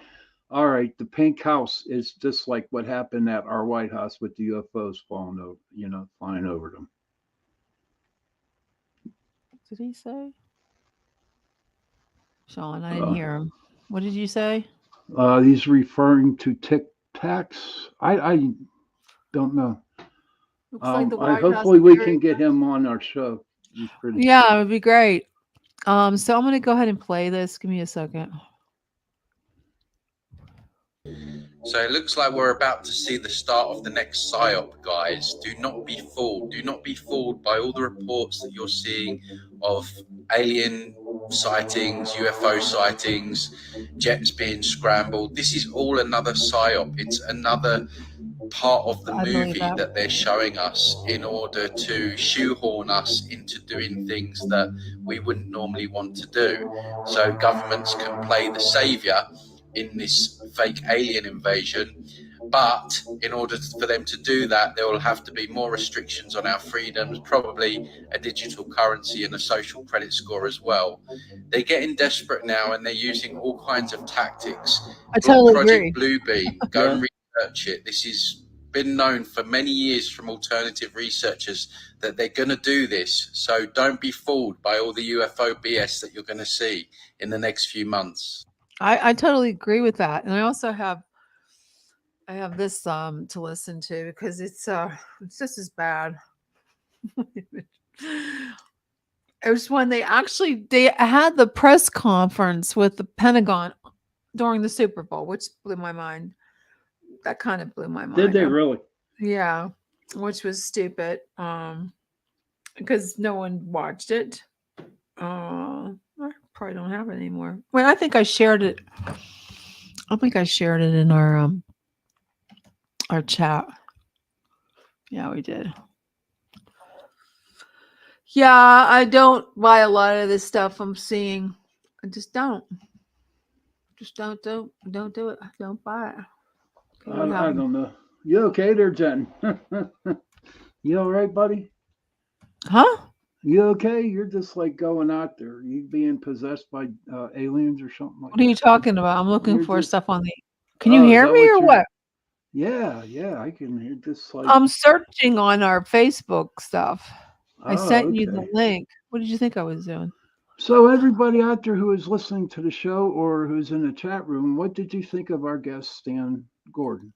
All right. The pink house is just like what happened at our White House with the UFOs falling over, flying over them. Did he say? Sean, I didn't Uh, hear him. What did you say? he's referring to Tic Tacs. I don't know. Looks like the I White House hopefully is we very. can get him on our show. He's pretty. Yeah, it would be great. So I'm going to go ahead and play this. Give me a second. So it looks like we're about to see the start of the next psyop, guys. Do not be fooled. Do not be fooled by all the reports that you're seeing of alien sightings, UFO sightings, jets being scrambled. This is all another psyop. It's another part of the movie that they're showing us in order to shoehorn us into doing things that we wouldn't normally want to do. So governments can play the savior in this fake alien invasion, but in order for them to do that, there will have to be more restrictions on our freedoms, probably a digital currency and a social credit score as well. They're getting desperate now, and they're using all kinds of tactics. I totally Project agree. Bluebeam, go and research it. This has been known for many years from alternative researchers that they're going to do this. So don't be fooled by all the UFO BS that you're going to see in the next few months. I totally agree with that. And I also have this to listen to because it's just as bad. It was when they had the press conference with the Pentagon during the Super Bowl, which blew my mind. That kind of blew my mind. Did they really? Yeah, which was stupid. Because no one watched it. I probably don't have it anymore. Well, I think I shared it. I think I shared it in our chat. Yeah, we did. Yeah, I don't buy a lot of this stuff I'm seeing. I just don't. Just don't do it. Don't buy it. Okay, I don't know. You okay there, Jen? You all right, buddy? Huh? You okay? You're just like going out there. You being possessed by aliens or something like that? What are you talking about? I'm looking for just, stuff on the. Can you hear me or what? Yeah, I can hear just like. I'm searching on our Facebook stuff. I sent you the okay. link. What did you think I was doing? So everybody out there who is listening to the show or who's in the chat room, what did you think of our guest, Stan Gordan?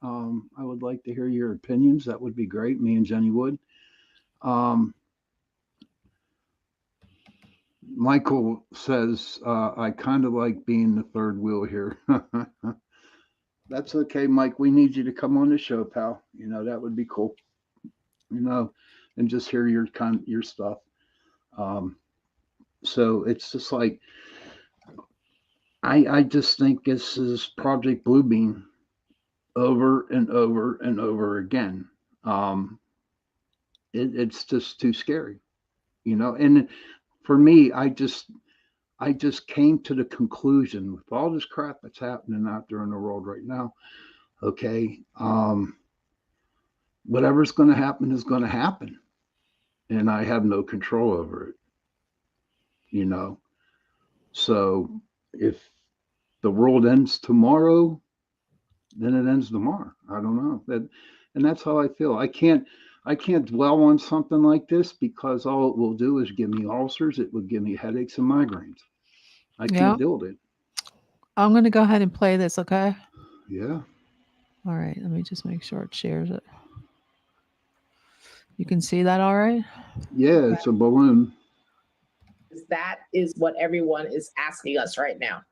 I would like to hear your opinions. That would be great. Me and Jenny would. Michael says, I kind of like being the third wheel here. That's okay, Mike. We need you to come on the show, pal. That would be cool. And just hear your stuff. So it's just like, I just think this is Project Bluebeam over and over and over again. It's just too scary, and for me, I just came to the conclusion with all this crap that's happening out there in the world right now. Okay. Whatever's going to happen is going to happen. And I have no control over it. So if the world ends tomorrow, then it ends tomorrow. I don't know. And that's how I feel. I can't dwell on something like this because all it will do is give me ulcers. It will give me headaches and migraines. I can't deal with it. I'm going to go ahead and play this, okay? Yeah. All right. Let me just make sure it shares it. You can see that all right? Yeah, it's a balloon. That is what everyone is asking us right now.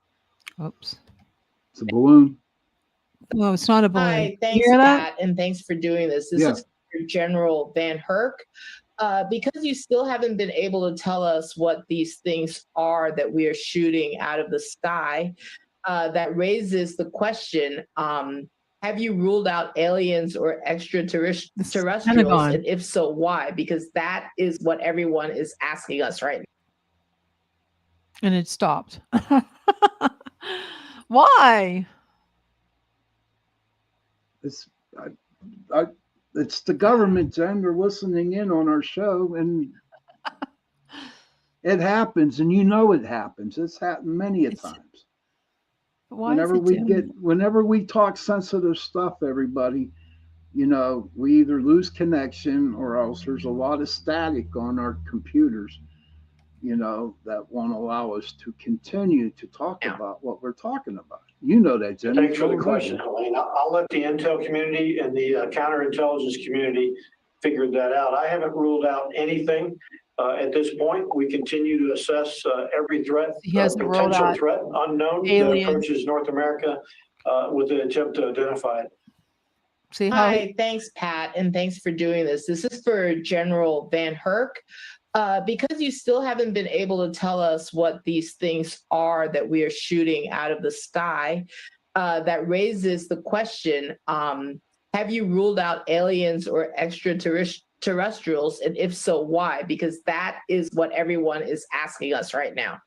Oops. It's a balloon. No, it's not a balloon. Hi, You thanks, hear that? Pat, and thanks for doing this. This Yeah. is for General Van Herk. Because you still haven't been able to tell us what these things are that we are shooting out of the sky, that raises the question, have you ruled out aliens or extraterrestrials? Pentagon. And if so, why? Because that is what everyone is asking us right now. And it stopped. Why? It's it's the government, Jen. They're listening in on our show, and it happens, and you know it happens. It's happened many a times. Why Whenever is it doing whenever we talk sensitive stuff, everybody, you know, we either lose connection or else there's a lot of static on our computers, you know, that won't allow us to continue to talk about what we're talking about. You know that, Jen. Thanks for the question, Helene. I'll let the intel community and the counterintelligence community figure that out. I haven't ruled out anything at this point. We continue to assess every threat, He hasn't ruled potential out threat, unknown, that aliens. approaches North America with an attempt to identify it. See how Hi, thanks, Pat, and thanks for doing this. This is for General Van Herk. Because you still haven't been able to tell us what these things are that we are shooting out of the sky, that raises the question, have you ruled out aliens or extraterrestrials? And if so, why? Because that is what everyone is asking us right now.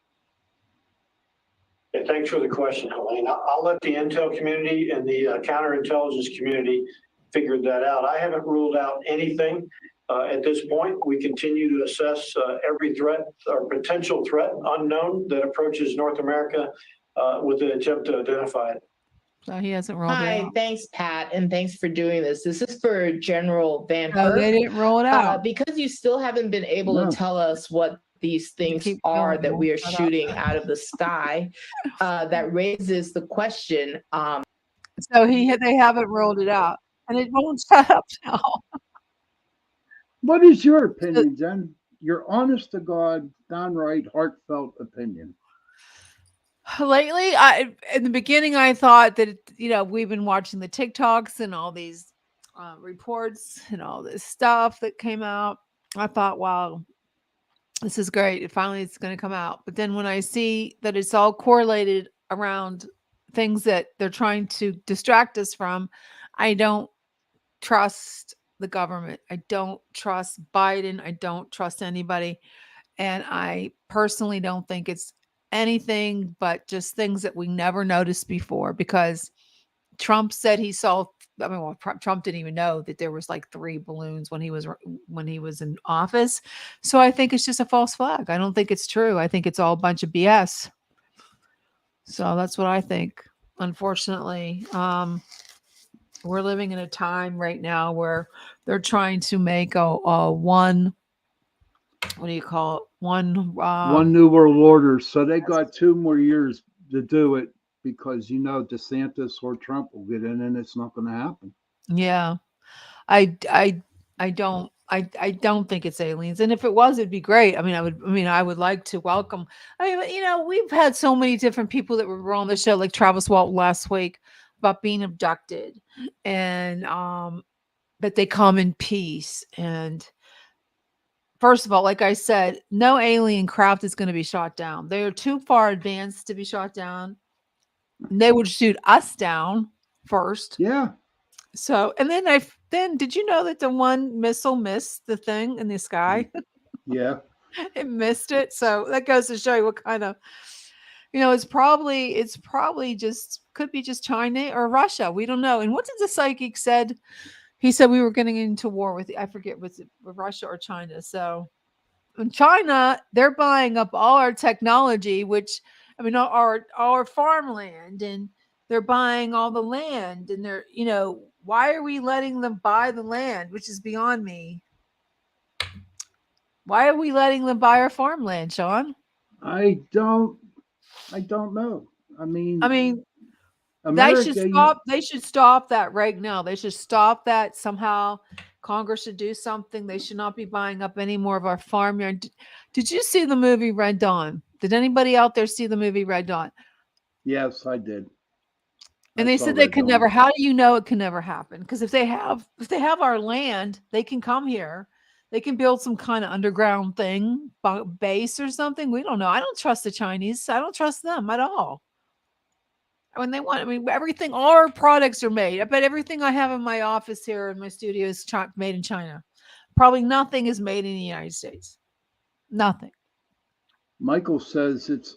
Yeah, thanks for the question, Helene. I'll let the intel community and the counterintelligence community figure that out. I haven't ruled out anything. At this point, we continue to assess every threat or potential threat, unknown, that approaches North America with an attempt to identify it. so he hasn't rolled it Hi, out. thanks, Pat, and thanks for doing this. This is for General Van No, they Herk. didn't roll it out. Because you still haven't been able No. to tell us what these things keep are going, that won't we are shut up. shooting out of the sky, that raises the question, So they haven't rolled it out, and it won't shut up now. What is your opinion, Jen? Your honest to God, downright heartfelt opinion. Lately, in the beginning, I thought that we've been watching the TikToks and all these reports and all this stuff that came out. I thought, wow, this is great. Finally, it's going to come out. But then when I see that it's all correlated around things that they're trying to distract us from, I don't trust the government. I don't trust Biden. I don't trust anybody. And I personally don't think it's anything but just things that we never noticed before, because Trump said he saw, Trump didn't even know that there was like 3 balloons when he was in office. So I think it's just a false flag. I don't think it's true. I think it's all a bunch of BS. So that's what I think. Unfortunately, we're living in a time right now where they're trying to make a one, what do you call it? One new world order. So they got 2 more years to do it, because DeSantis or Trump will get in, and it's not going to happen. Yeah, I don't think it's aliens, and if it was, it'd be great. I would like to welcome. We've had so many different people that were on the show, like Travis Walt last week, about being abducted, and that they come in peace. And first of all, like I said, no alien craft is going to be shot down. They are too far advanced to be shot down. They would shoot us down first. Yeah. So, and then did you know that the one missile missed the thing in the sky? Yeah. It missed it. So that goes to show you what kind of, it's probably just, could be just China or Russia. We don't know. And what did the psychic said? He said we were getting into war with, I forget, was it Russia or China? So in China, they're buying up all our technology, which, our farmland, and they're buying all the land, and they're, why are we letting them buy the land, which is beyond me? Why are we letting them buy our farmland, Sean? I don't know. America, they should stop that right now. They should stop that somehow, Congress should do something. They should not be buying up any more of our farmyard. Did you see the movie Red Dawn? Did anybody out there see the movie Red Dawn? Yes, I did. And I they saw said they Red can Dawn. never. How do you know it can never happen? Because if they have our land, they can come here. They can build some kind of underground thing, base or something. We don't know. I don't trust the Chinese. I don't trust them at all. When they want, I mean, everything, all our products are made. I bet everything I have in my office here in my studio is made in China. Probably nothing is made in the United States. Nothing. Michael says it's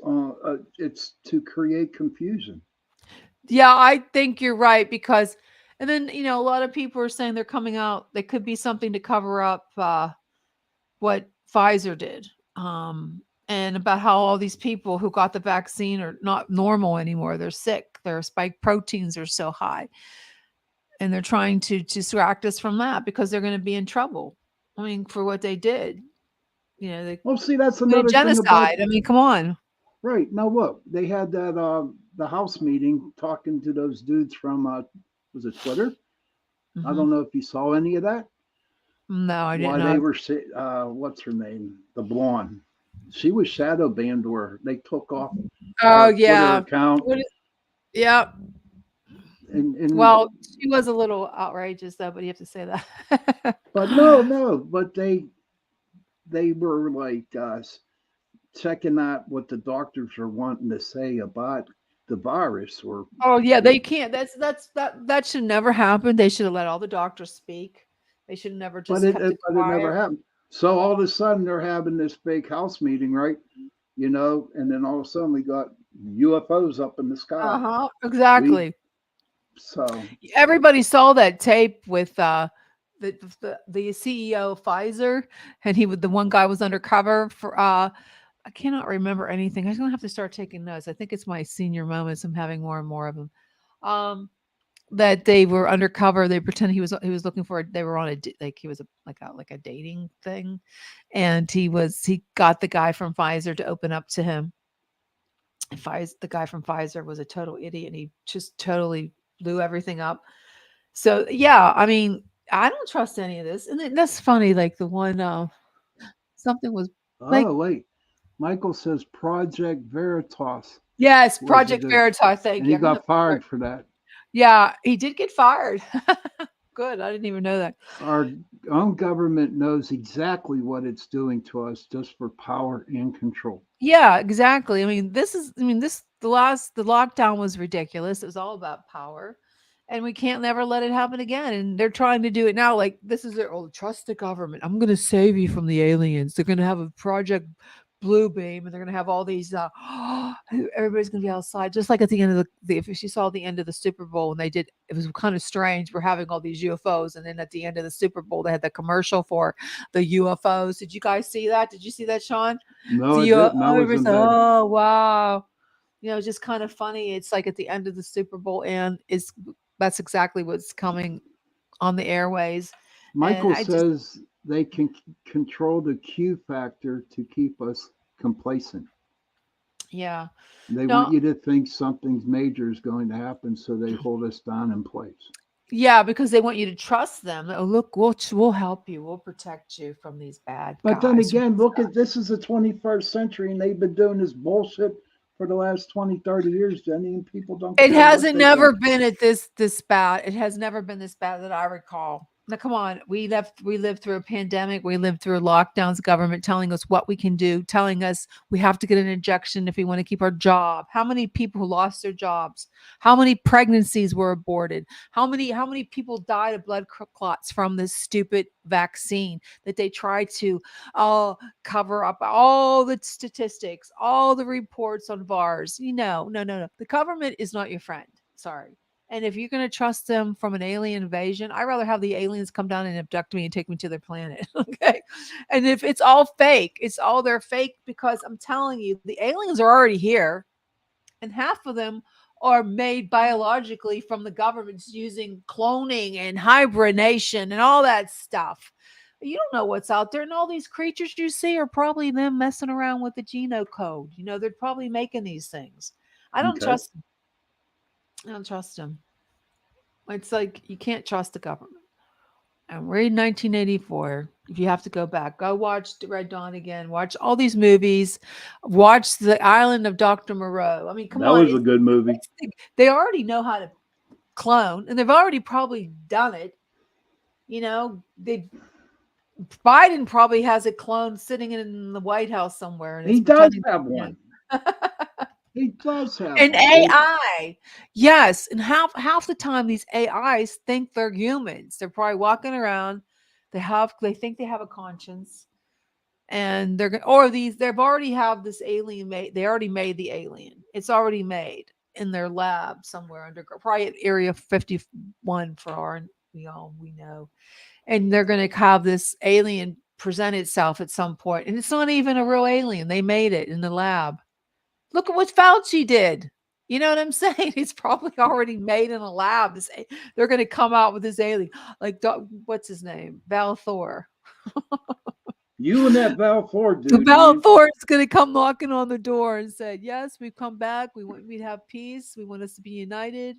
to create confusion. Yeah, I think you're right because, and then a lot of people are saying they're coming out. They could be something to cover up what Pfizer did, and about how all these people who got the vaccine are not normal anymore. They're sick. Their spike proteins are so high, and they're trying to distract us from that because they're going to be in trouble. I mean, for what they did, Well, see, that's another genocide. thing about. I mean, come on. Right now, look, they had that the House meeting talking to those dudes from was it Twitter? I don't know if you saw any of that. No, I didn't. Why they were what's her name? The blonde. She was shadow banned, or they took off. Oh yeah. Twitter account. Yeah. And well, she was a little outrageous, though. But you have to say that. But no. But they were like checking out what the doctors are wanting to say about the virus. Or oh yeah, they can't. That should never happen. They should have let all the doctors speak. They should have never just. But it never happened. So all of a sudden they're having this big House meeting, right? And then all of a sudden we got UFOs up in the sky. Exactly. So everybody saw that tape with the CEO of Pfizer, and the one guy was undercover for I cannot remember anything. I'm gonna have to start taking notes. I think it's my senior moments. I'm having more and more of them. That they were undercover. They pretended he was looking for. They were on he was like a dating thing, and he got the guy from Pfizer to open up to him. The guy from Pfizer was a total idiot, and he just totally blew everything up. So yeah, I mean, I don't trust any of this, and that's funny. Like the one, something was. Wait, Michael says Project Veritas. Yes, Project Veritas. Thank you. And he got fired for that. Yeah, he did get fired. Good. I didn't even know that. Our own government knows exactly what it's doing to us just for power and control. Yeah, exactly. I mean, the lockdown was ridiculous. It was all about power. And we can't never let it happen again. And they're trying to do it now. Like, this is trust the government. I'm going to save you from the aliens. They're going to have a Project Blue Beam, and they're going to have all these, everybody's going to be outside. Just like at the end of if you saw the end of the Super Bowl, and it was kind of strange. We're having all these UFOs. And then at the end of the Super Bowl, they had the commercial for the UFOs. Did you guys see that? Did you see that, Sean? No, I didn't. Oh, wow. Just kind of funny. It's like at the end of the Super Bowl, and that's exactly what's coming on the airways. Michael says they can control the Q factor to keep us complacent. Yeah. They want you to think something major is going to happen, so they hold us down in place. Yeah, because they want you to trust them. Oh, look, we'll help you. We'll protect you from these bad guys. But then again, look at this is the 21st century, and they've been doing this bullshit for the last 20, 30 years, Jenny, and people don't. It hasn't never been at this bad. It has never been this bad that I recall. Now, come on. We lived through a pandemic. We lived through lockdowns, government telling us what we can do, telling us we have to get an injection if we want to keep our job. How many people who lost their jobs? How many pregnancies were aborted? How many people died of blood clots from this stupid vaccine that they tried to cover up all the statistics, all the reports on VARs? No. The government is not your friend. Sorry. And if you're going to trust them from an alien invasion, I'd rather have the aliens come down and abduct me and take me to their planet. Okay. And if it's all fake, they're fake, because I'm telling you, the aliens are already here. And half of them are made biologically from the government's using cloning and hibernation and all that stuff. You don't know what's out there. And all these creatures you see are probably them messing around with the genome code. They're probably making these things. I don't trust them. I don't trust them. It's like you can't trust the government. And read 1984. If you have to go back, go watch Red Dawn again. Watch all these movies. Watch The Island of Dr. Moreau. I mean, come That on. was a good movie. They already know how to clone, and they've already probably done it. You know, Biden probably has a clone sitting in the White House somewhere. And He it's does pretending have to be one. him. He does have An one. AI. Yes. And half the time these AIs think they're humans. They're probably walking around. They think they have a conscience. And they've already have this alien made. They already made the alien. It's already made in their lab somewhere underground, probably at Area 51 for our we know. And they're going to have this alien present itself at some point. And it's not even a real alien. They made it in the lab. Look at what Fauci did. You know what I'm saying? It's probably already made in a lab. They're going to come out with this alien. Like, what's his name? Val Thor. You and that Val Ford dude. Val Thor is going to come knocking on the door and say, yes, we've come back. We want you to have peace. We want us to be united.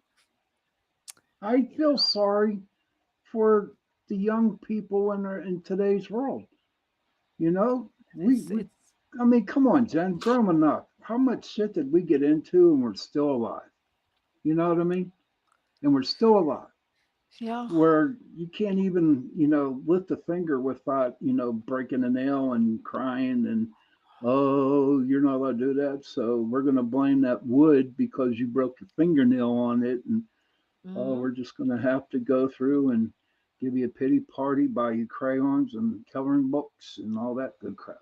I feel sorry for the young people in today's world. You know, I mean, come on, Jen, growing up, how much shit did we get into and we're still alive? You know what I mean? And we're still alive. Yeah. Where you can't even, lift a finger without, breaking a nail and crying and, oh, you're not allowed to do that. So we're going to blame that wood because you broke your fingernail on it. And, oh, we're just going to have to go through and give you a pity party, buy you crayons and coloring books and all that good crap.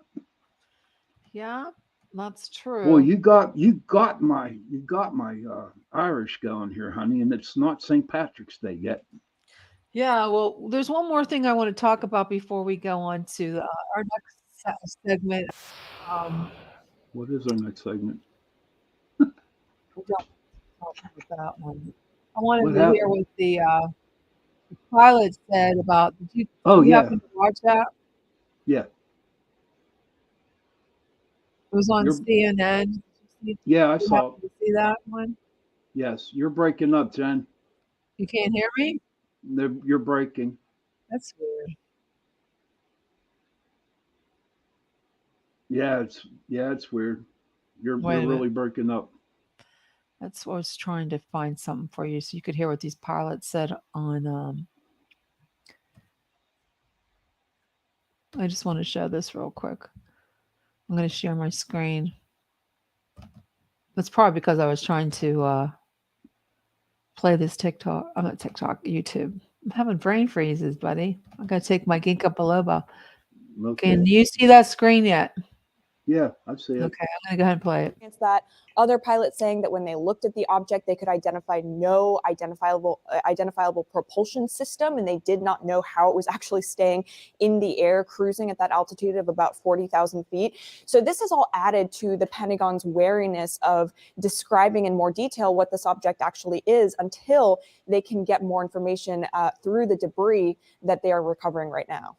Yeah, that's true. Well, you got my Irish going here, honey, and it's not St. Patrick's Day yet. Yeah, well, there's one more thing I want to talk about before we go on to our next segment. What is our next segment? We don't talk about that one. I wanted to hear what the pilot said about. Did you happen to watch that? Yeah. It was on CNN. Yeah, I saw it. Did you see that one? Yes, you're breaking up, Jen. You can't hear me? You're breaking. That's weird. Yeah, it's weird. You're really breaking up. That's what I was trying to find something for you so you could hear what these pilots said on. I just want to show this real quick. I'm going to share my screen. That's probably because I was trying to play this TikTok. I'm not TikTok, YouTube. I'm having brain freezes, buddy. I got to take my ginkgo biloba. Okay. Can you see that screen yet? Yeah, I see it. Okay, I'm going to go ahead and play it. It's that other pilots saying that when they looked at the object, they could identify no identifiable propulsion system, and they did not know how it was actually staying in the air, cruising at that altitude of about 40,000 feet. So this is all added to the Pentagon's wariness of describing in more detail what this object actually is until they can get more information through the debris that they are recovering right now.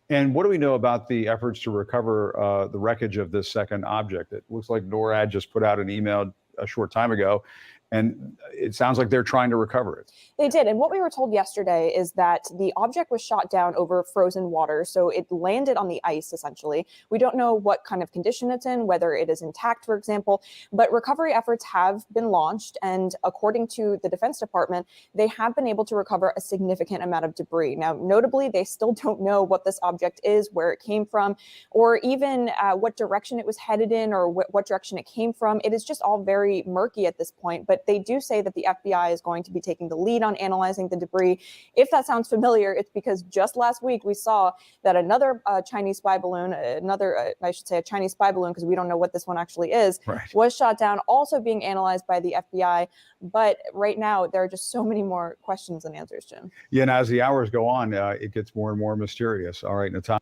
And what do we know about the efforts to recover the wreckage of this second object? It looks like NORAD just put out an email a short time ago, and it sounds like they're trying to recover it. They did. And what we were told yesterday is that the object was shot down over frozen water. So it landed on the ice, essentially. We don't know what kind of condition it's in, whether it is intact, for example, but recovery efforts have been launched. And according to the Defense Department, they have been able to recover a significant amount of debris. Now, notably, they still don't know what this object is, where it came from, or even what direction it was headed in, or what direction it came from. It is just all very murky at this point. But they do say that the FBI is going to be taking the lead on analyzing the debris. If that sounds familiar, it's because just last week we saw that another Chinese spy balloon, a Chinese spy balloon, because we don't know what this one actually is, was shot down, also being analyzed by the FBI. But right now, there are just so many more questions than answers, Jim. Yeah, and as the hours go on, it gets more and more mysterious. All right, Natasha.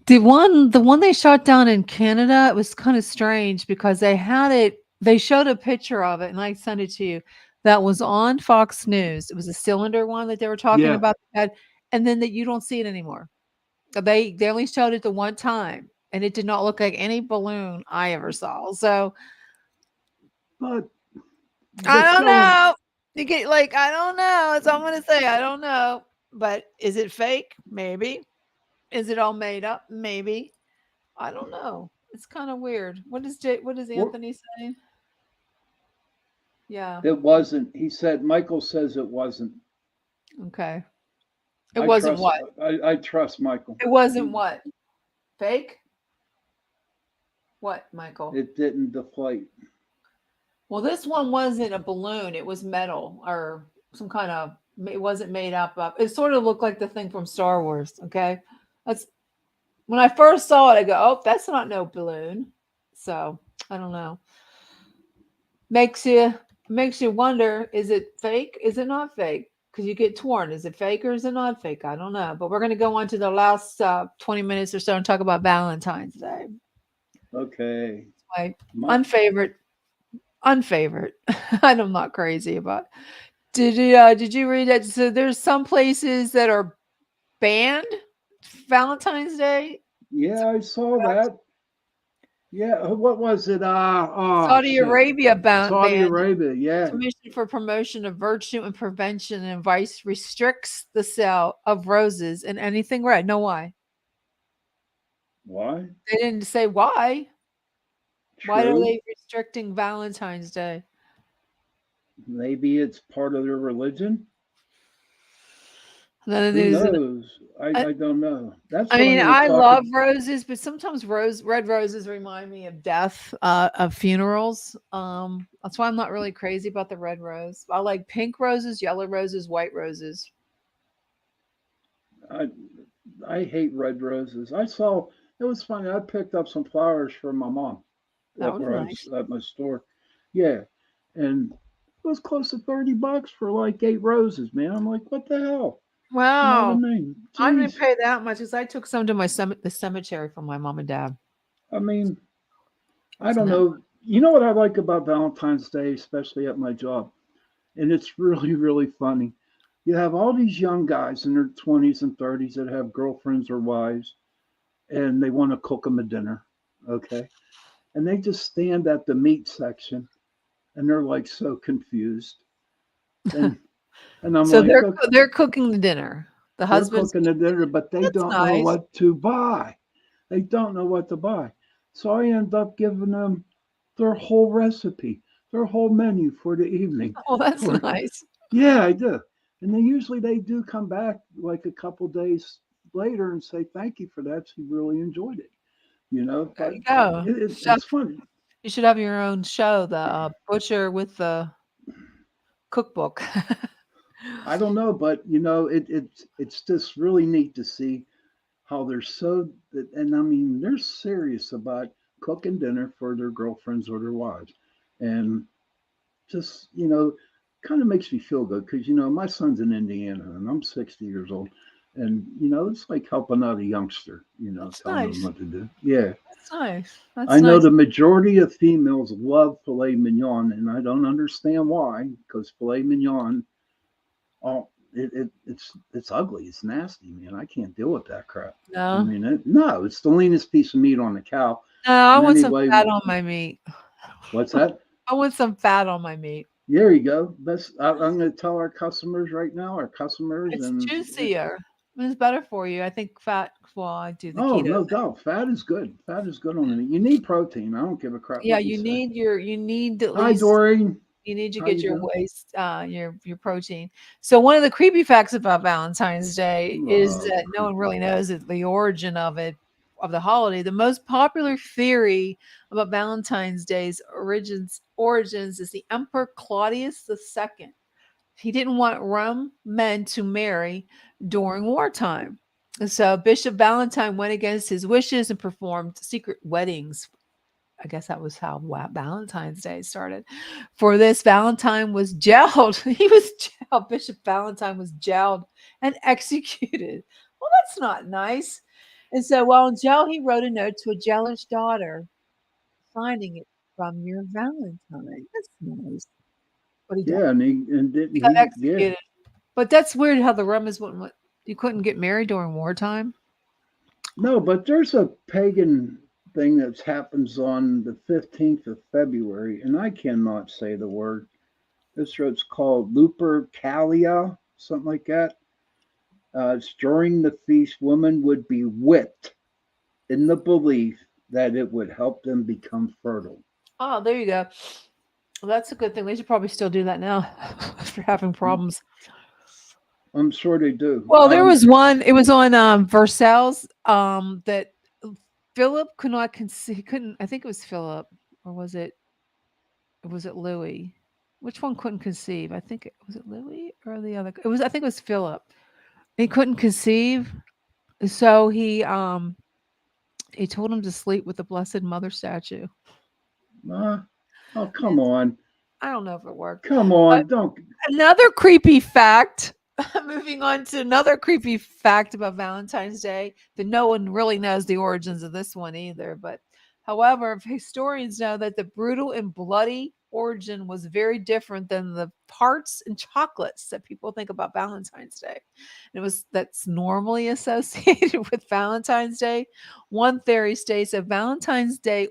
The one they shot down in Canada, it was kind of strange because they showed a picture of it, and I sent it to you. That was on Fox News. It was a cylinder one that they were talking about, and then that you don't see it anymore. They only showed it the one time, and it did not look like any balloon I ever saw. So, but I don't know. You get I don't know. That's all I'm going to say. I don't know. but is it fake? Maybe. Is it all made up? Maybe. I don't know. It's kind of weird. What is Anthony saying? Yeah. It wasn't. He said, Michael says it wasn't. Okay. It wasn't what? I trust Michael. It wasn't what? Fake? What, Michael? It didn't deflate. Well, this one wasn't a balloon. It was metal or some kind of, it wasn't made up of. It sort of looked like the thing from Star Wars. Okay. That's when I first saw it, I go, oh, that's not no balloon. So I don't know. Makes you wonder, is it fake? Is it not fake? Because you get torn. Is it fake or is it not fake? I don't know. But we're going to go on to the last 20 minutes or so and talk about Valentine's Day. Okay. My unfavorite. I'm not crazy about. Did you read that? So there's some places that are banned Valentine's Day. Yeah, I saw that. Yeah, what was it? Saudi Arabia Saudi banned. Arabia, yeah. Commission for Promotion of Virtue and Prevention and Vice restricts the sale of roses and anything red. Know why? Why? They didn't say why. True. Why are they restricting Valentine's Day? Maybe it's part of their religion. Who knows? I don't know. I love roses, but sometimes red roses remind me of death, of funerals. That's why I'm not really crazy about the red rose. I like pink roses, yellow roses, white roses. I hate red roses. It was funny. I picked up some flowers for my mom. That was nice. At my store. Yeah. And it was close to $30 for like 8 roses, man. I'm like, what the hell? Wow. You know what I mean? I didn't pay that much because I took some to the cemetery from my mom and dad. I mean, I don't know. You know what I like about Valentine's Day, especially at my job? And it's really, really funny. You have all these young guys in their 20s and 30s that have girlfriends or wives, and they want to cook them a dinner. Okay. And they just stand at the meat section and they're like so confused. And I'm so like, they're cooking the dinner. The husband's cooking the dinner, but they don't know what to buy. They don't know what to buy. So I end up giving them their whole recipe, their whole menu for the evening. Oh, that's nice. Yeah, I do. And then usually they do come back like a couple days later and say, thank you for that. She really enjoyed it. You know, there you go. It's funny. You should have your own show, the Butcher with the Cookbook. I don't know, but you know, it's just really neat to see how they're and I mean, they're serious about cooking dinner for their girlfriends or their wives, and just, you know, kind of makes me feel good because, you know, my son's in Indiana and I'm 60 years old, and you know, it's like helping out a youngster, you know, telling them what to do. Yeah, that's nice. I know the majority of females love filet mignon, and I don't understand why, because filet mignon. Oh, it's ugly. It's nasty, man. I can't deal with that crap. No, I mean, it's the leanest piece of meat on the cow. No, I want some fat on my meat. What's that? I want some fat on my meat. There you go. I'm going to tell our customers right now. It's juicier. It's better for you. I think fat. Well, I do the keto. Oh, no doubt. Fat is good. Fat is good on the meat. You need protein. I don't give a crap. Yeah, you need at least. Hi, Doreen. You need to get your waist, your protein. So one of the creepy facts about Valentine's Day is that no one really knows the origin of it, of the holiday. The most popular theory about Valentine's Day's origins is the Emperor Claudius II. He didn't want Rome men to marry during wartime. So Bishop Valentine went against his wishes and performed secret weddings. I guess that was how Valentine's Day started. For this, Valentine was jailed. He was jailed. Bishop Valentine was jailed and executed. Well, that's not nice. And so while in jail, he wrote a note to a jailer's daughter, signing it from your Valentine. That's nice. But he got executed. Yeah. But that's weird how the Romans wouldn't. You couldn't get married during wartime. No, but there's a pagan thing that happens on the 15th of February, and I cannot say the word. It's called Lupercalia, something like that. During the feast, women would be whipped in the belief that it would help them become fertile. Oh, there you go. Well, that's a good thing. They should probably still do that now if you're having problems. I'm sure they do. Well, there was one. It was on Versailles that Philip could not conceive. He couldn't. I think it was Philip, or was it? Was it Louis? Which one couldn't conceive? I think it was it Louis or the other. It was. I think it was Philip. He couldn't conceive, so he told him to sleep with the Blessed Mother statue. Oh, come on. I don't know if it worked. Come on, But don't. another creepy fact. Moving on to another creepy fact about Valentine's Day that no one really knows the origins of this one either. But however, historians know that the brutal and bloody origin was very different than the tarts and chocolates that people think about Valentine's Day. That's normally associated with Valentine's Day. One theory states that Valentine's Day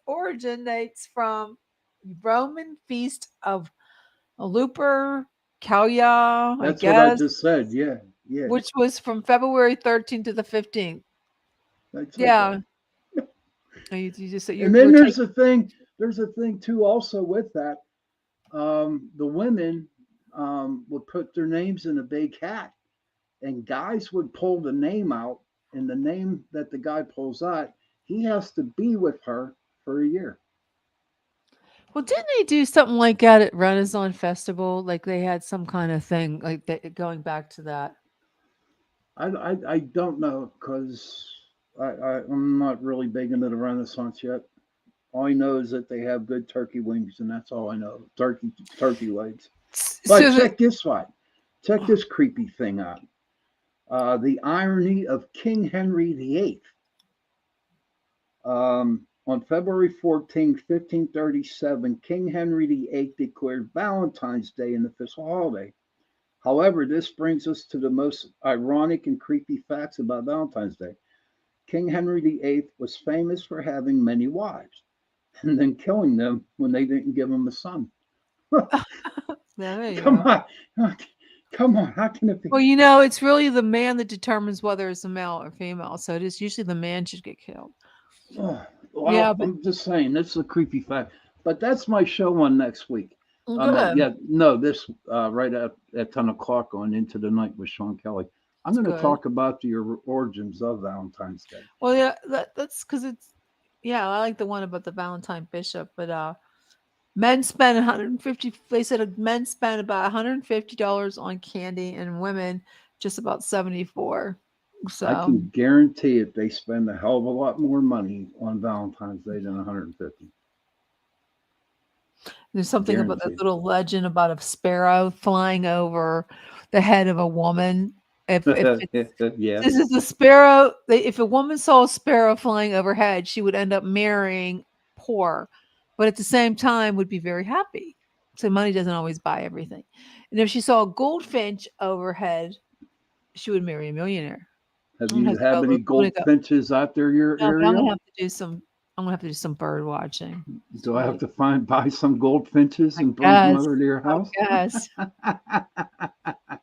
originates from Roman feast of Lupercalia, That's what I just said. Yeah. which was from February 13th to the 15th. That's Yeah. You just said and then there's a thing. There's a thing too. Also with that, the women would put their names in a big hat, and guys would pull the name out, and the name that the guy pulls out, he has to be with her for a year. Well, didn't they do something like that at Renaissance Festival? Like they had some kind of thing like that going back to that. I don't know because I'm not really big into the Renaissance yet. All I know is that they have good turkey wings, and that's all I know. Turkey legs. But So check this out. Check this creepy thing out. The irony of King Henry VIII. On February 14, 1537, King Henry VIII declared Valentine's Day an official holiday. However, this brings us to the most ironic and creepy facts about Valentine's Day. King Henry VIII was famous for having many wives and then killing them when they didn't give him a son. there you Come go. on. Come on. How can it be? Well, it's really the man that determines whether it's a male or female. So it is usually the man should get killed. Oh, well, Yeah, but I'm just saying, that's a creepy fact. But that's my show on next week. good. This right at 10 o'clock on Into the Night with Sean Kelly. I'm going to good. talk about the origins of Valentine's Day. Well, yeah, that's because I like the one about the Valentine Bishop, but men spend 150. They said men spend about $150 on candy, and women just about 74. So I can guarantee it, they spend a hell of a lot more money on Valentine's Day than 150. there's something about that Guaranteed. little legend about a sparrow flying over the head of a woman. If Yeah. this is a sparrow, if a woman saw a sparrow flying overhead, she would end up marrying poor, but at the same time would be very happy. So money doesn't always buy everything. And if she saw a goldfinch overhead, she would marry a millionaire. Have I'm gonna you have to go have any look- I'm gonna go- goldfinches out there your No, but I'm area? gonna have to do some. I'm gonna have to do some bird watching. Do I have to buy some goldfinches and bring guess. them over to your house? Yes.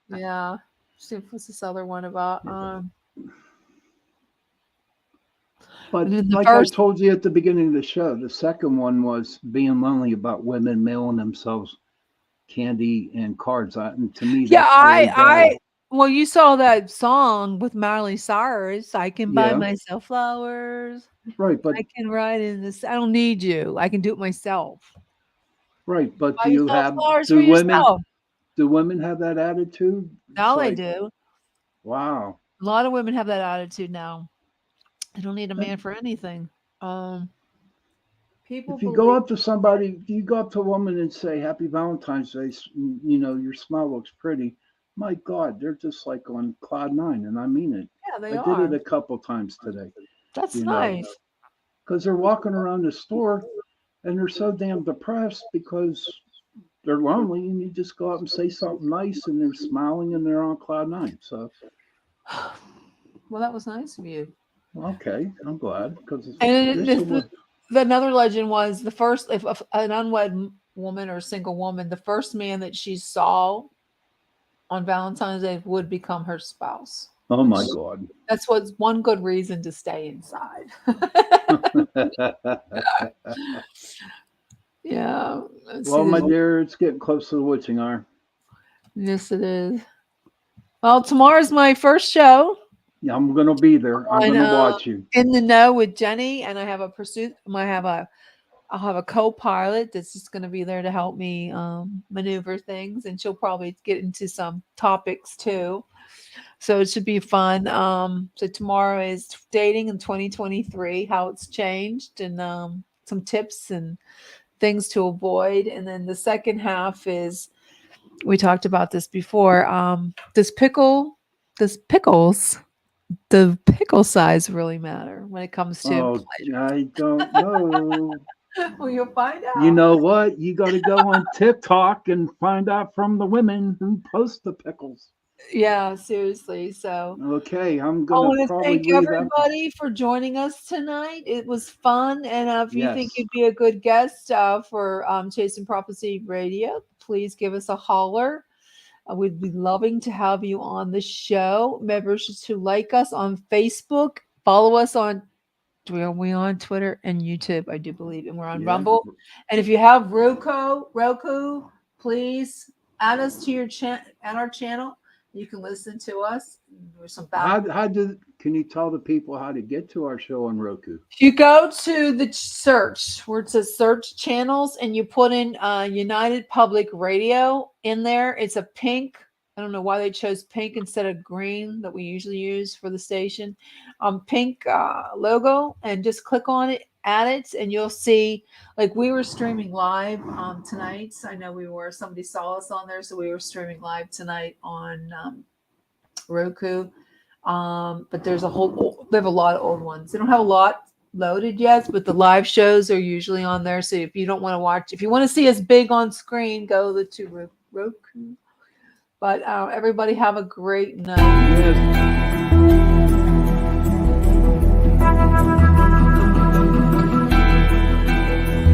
Yeah. See what's this other one about? But And then the like first- I told you at the beginning of the show, the second one was being lonely about women mailing themselves candy and cards. And to me, Yeah, that's really bad. well, you saw that song with Miley Cyrus. I can buy Yeah. myself flowers. Right, but I can write in this. I don't need you. I can do it myself. right, but Buy do you yourself have flowers do for yourself. women have that attitude? Now It's they like, do. wow. A lot of women have that attitude now. I don't need a man for anything. People If you believe, go up to somebody, you go up to a woman and say, Happy Valentine's Day, your smile looks pretty. My God, they're just like on cloud nine. And I mean it. yeah, they I are. did it a couple times today. That's you know. nice. Because they're walking around the store and they're so damn depressed because they're lonely, and you just go up and say something nice and they're smiling and they're on cloud nine. So, Well, that was nice of you. okay, I'm glad. Because Another legend was the first, if an unwed woman or single woman, the first man that she saw on Valentine's Day would become her spouse. Oh my God. That's what's one good reason to stay inside. Yeah. let's Well, see my this- dear, it's getting close to the witching hour. Yes, it is. Well, tomorrow's my first show. Yeah, I'm gonna be there. I'm I gonna know. watch you. In the Know with Jenny, and I have a pursuit. I'll have a co-pilot that's just going to be there to help me maneuver things, and she'll probably get into some topics too. So it should be fun. So tomorrow is dating in 2023, how it's changed, and some tips and things to avoid. And then the second half is, we talked about this before. Does pickles, the pickle size really matter when it comes to Oh, pleasure? I don't know. Well, you'll find out. You know what? You got to go on TikTok and find out from the women who post the pickles. Yeah, seriously. So Okay, I'm I gonna want to probably thank leave everybody for joining us tonight. It was fun, and if you think Yes. you'd be a good guest for Chasing Prophecy Radio, please give us a holler. We'd be loving to have you on the show. Members who like us on Facebook, follow us on. We on Twitter and YouTube, I do believe, and we're on Yeah. Rumble. And if you have Roku, please add us to your our channel. You can listen to us. There's some back. Can you tell the people how to get to our show on Roku? If you go to the search where it says search channels and you put in United Public Radio in there, it's a pink. I don't know why they chose pink instead of green that we usually use for the station. Pink logo, and just click on it, add it, and you'll see, like, we were streaming live tonight. I know we were. Somebody saw us on there, so we were streaming live tonight on Roku. But there's they have a lot of old ones. They don't have a lot loaded yet, but the live shows are usually on there. So if you don't want to watch, if you want to see us big on screen, go to Roku. But everybody have a great night. Yes.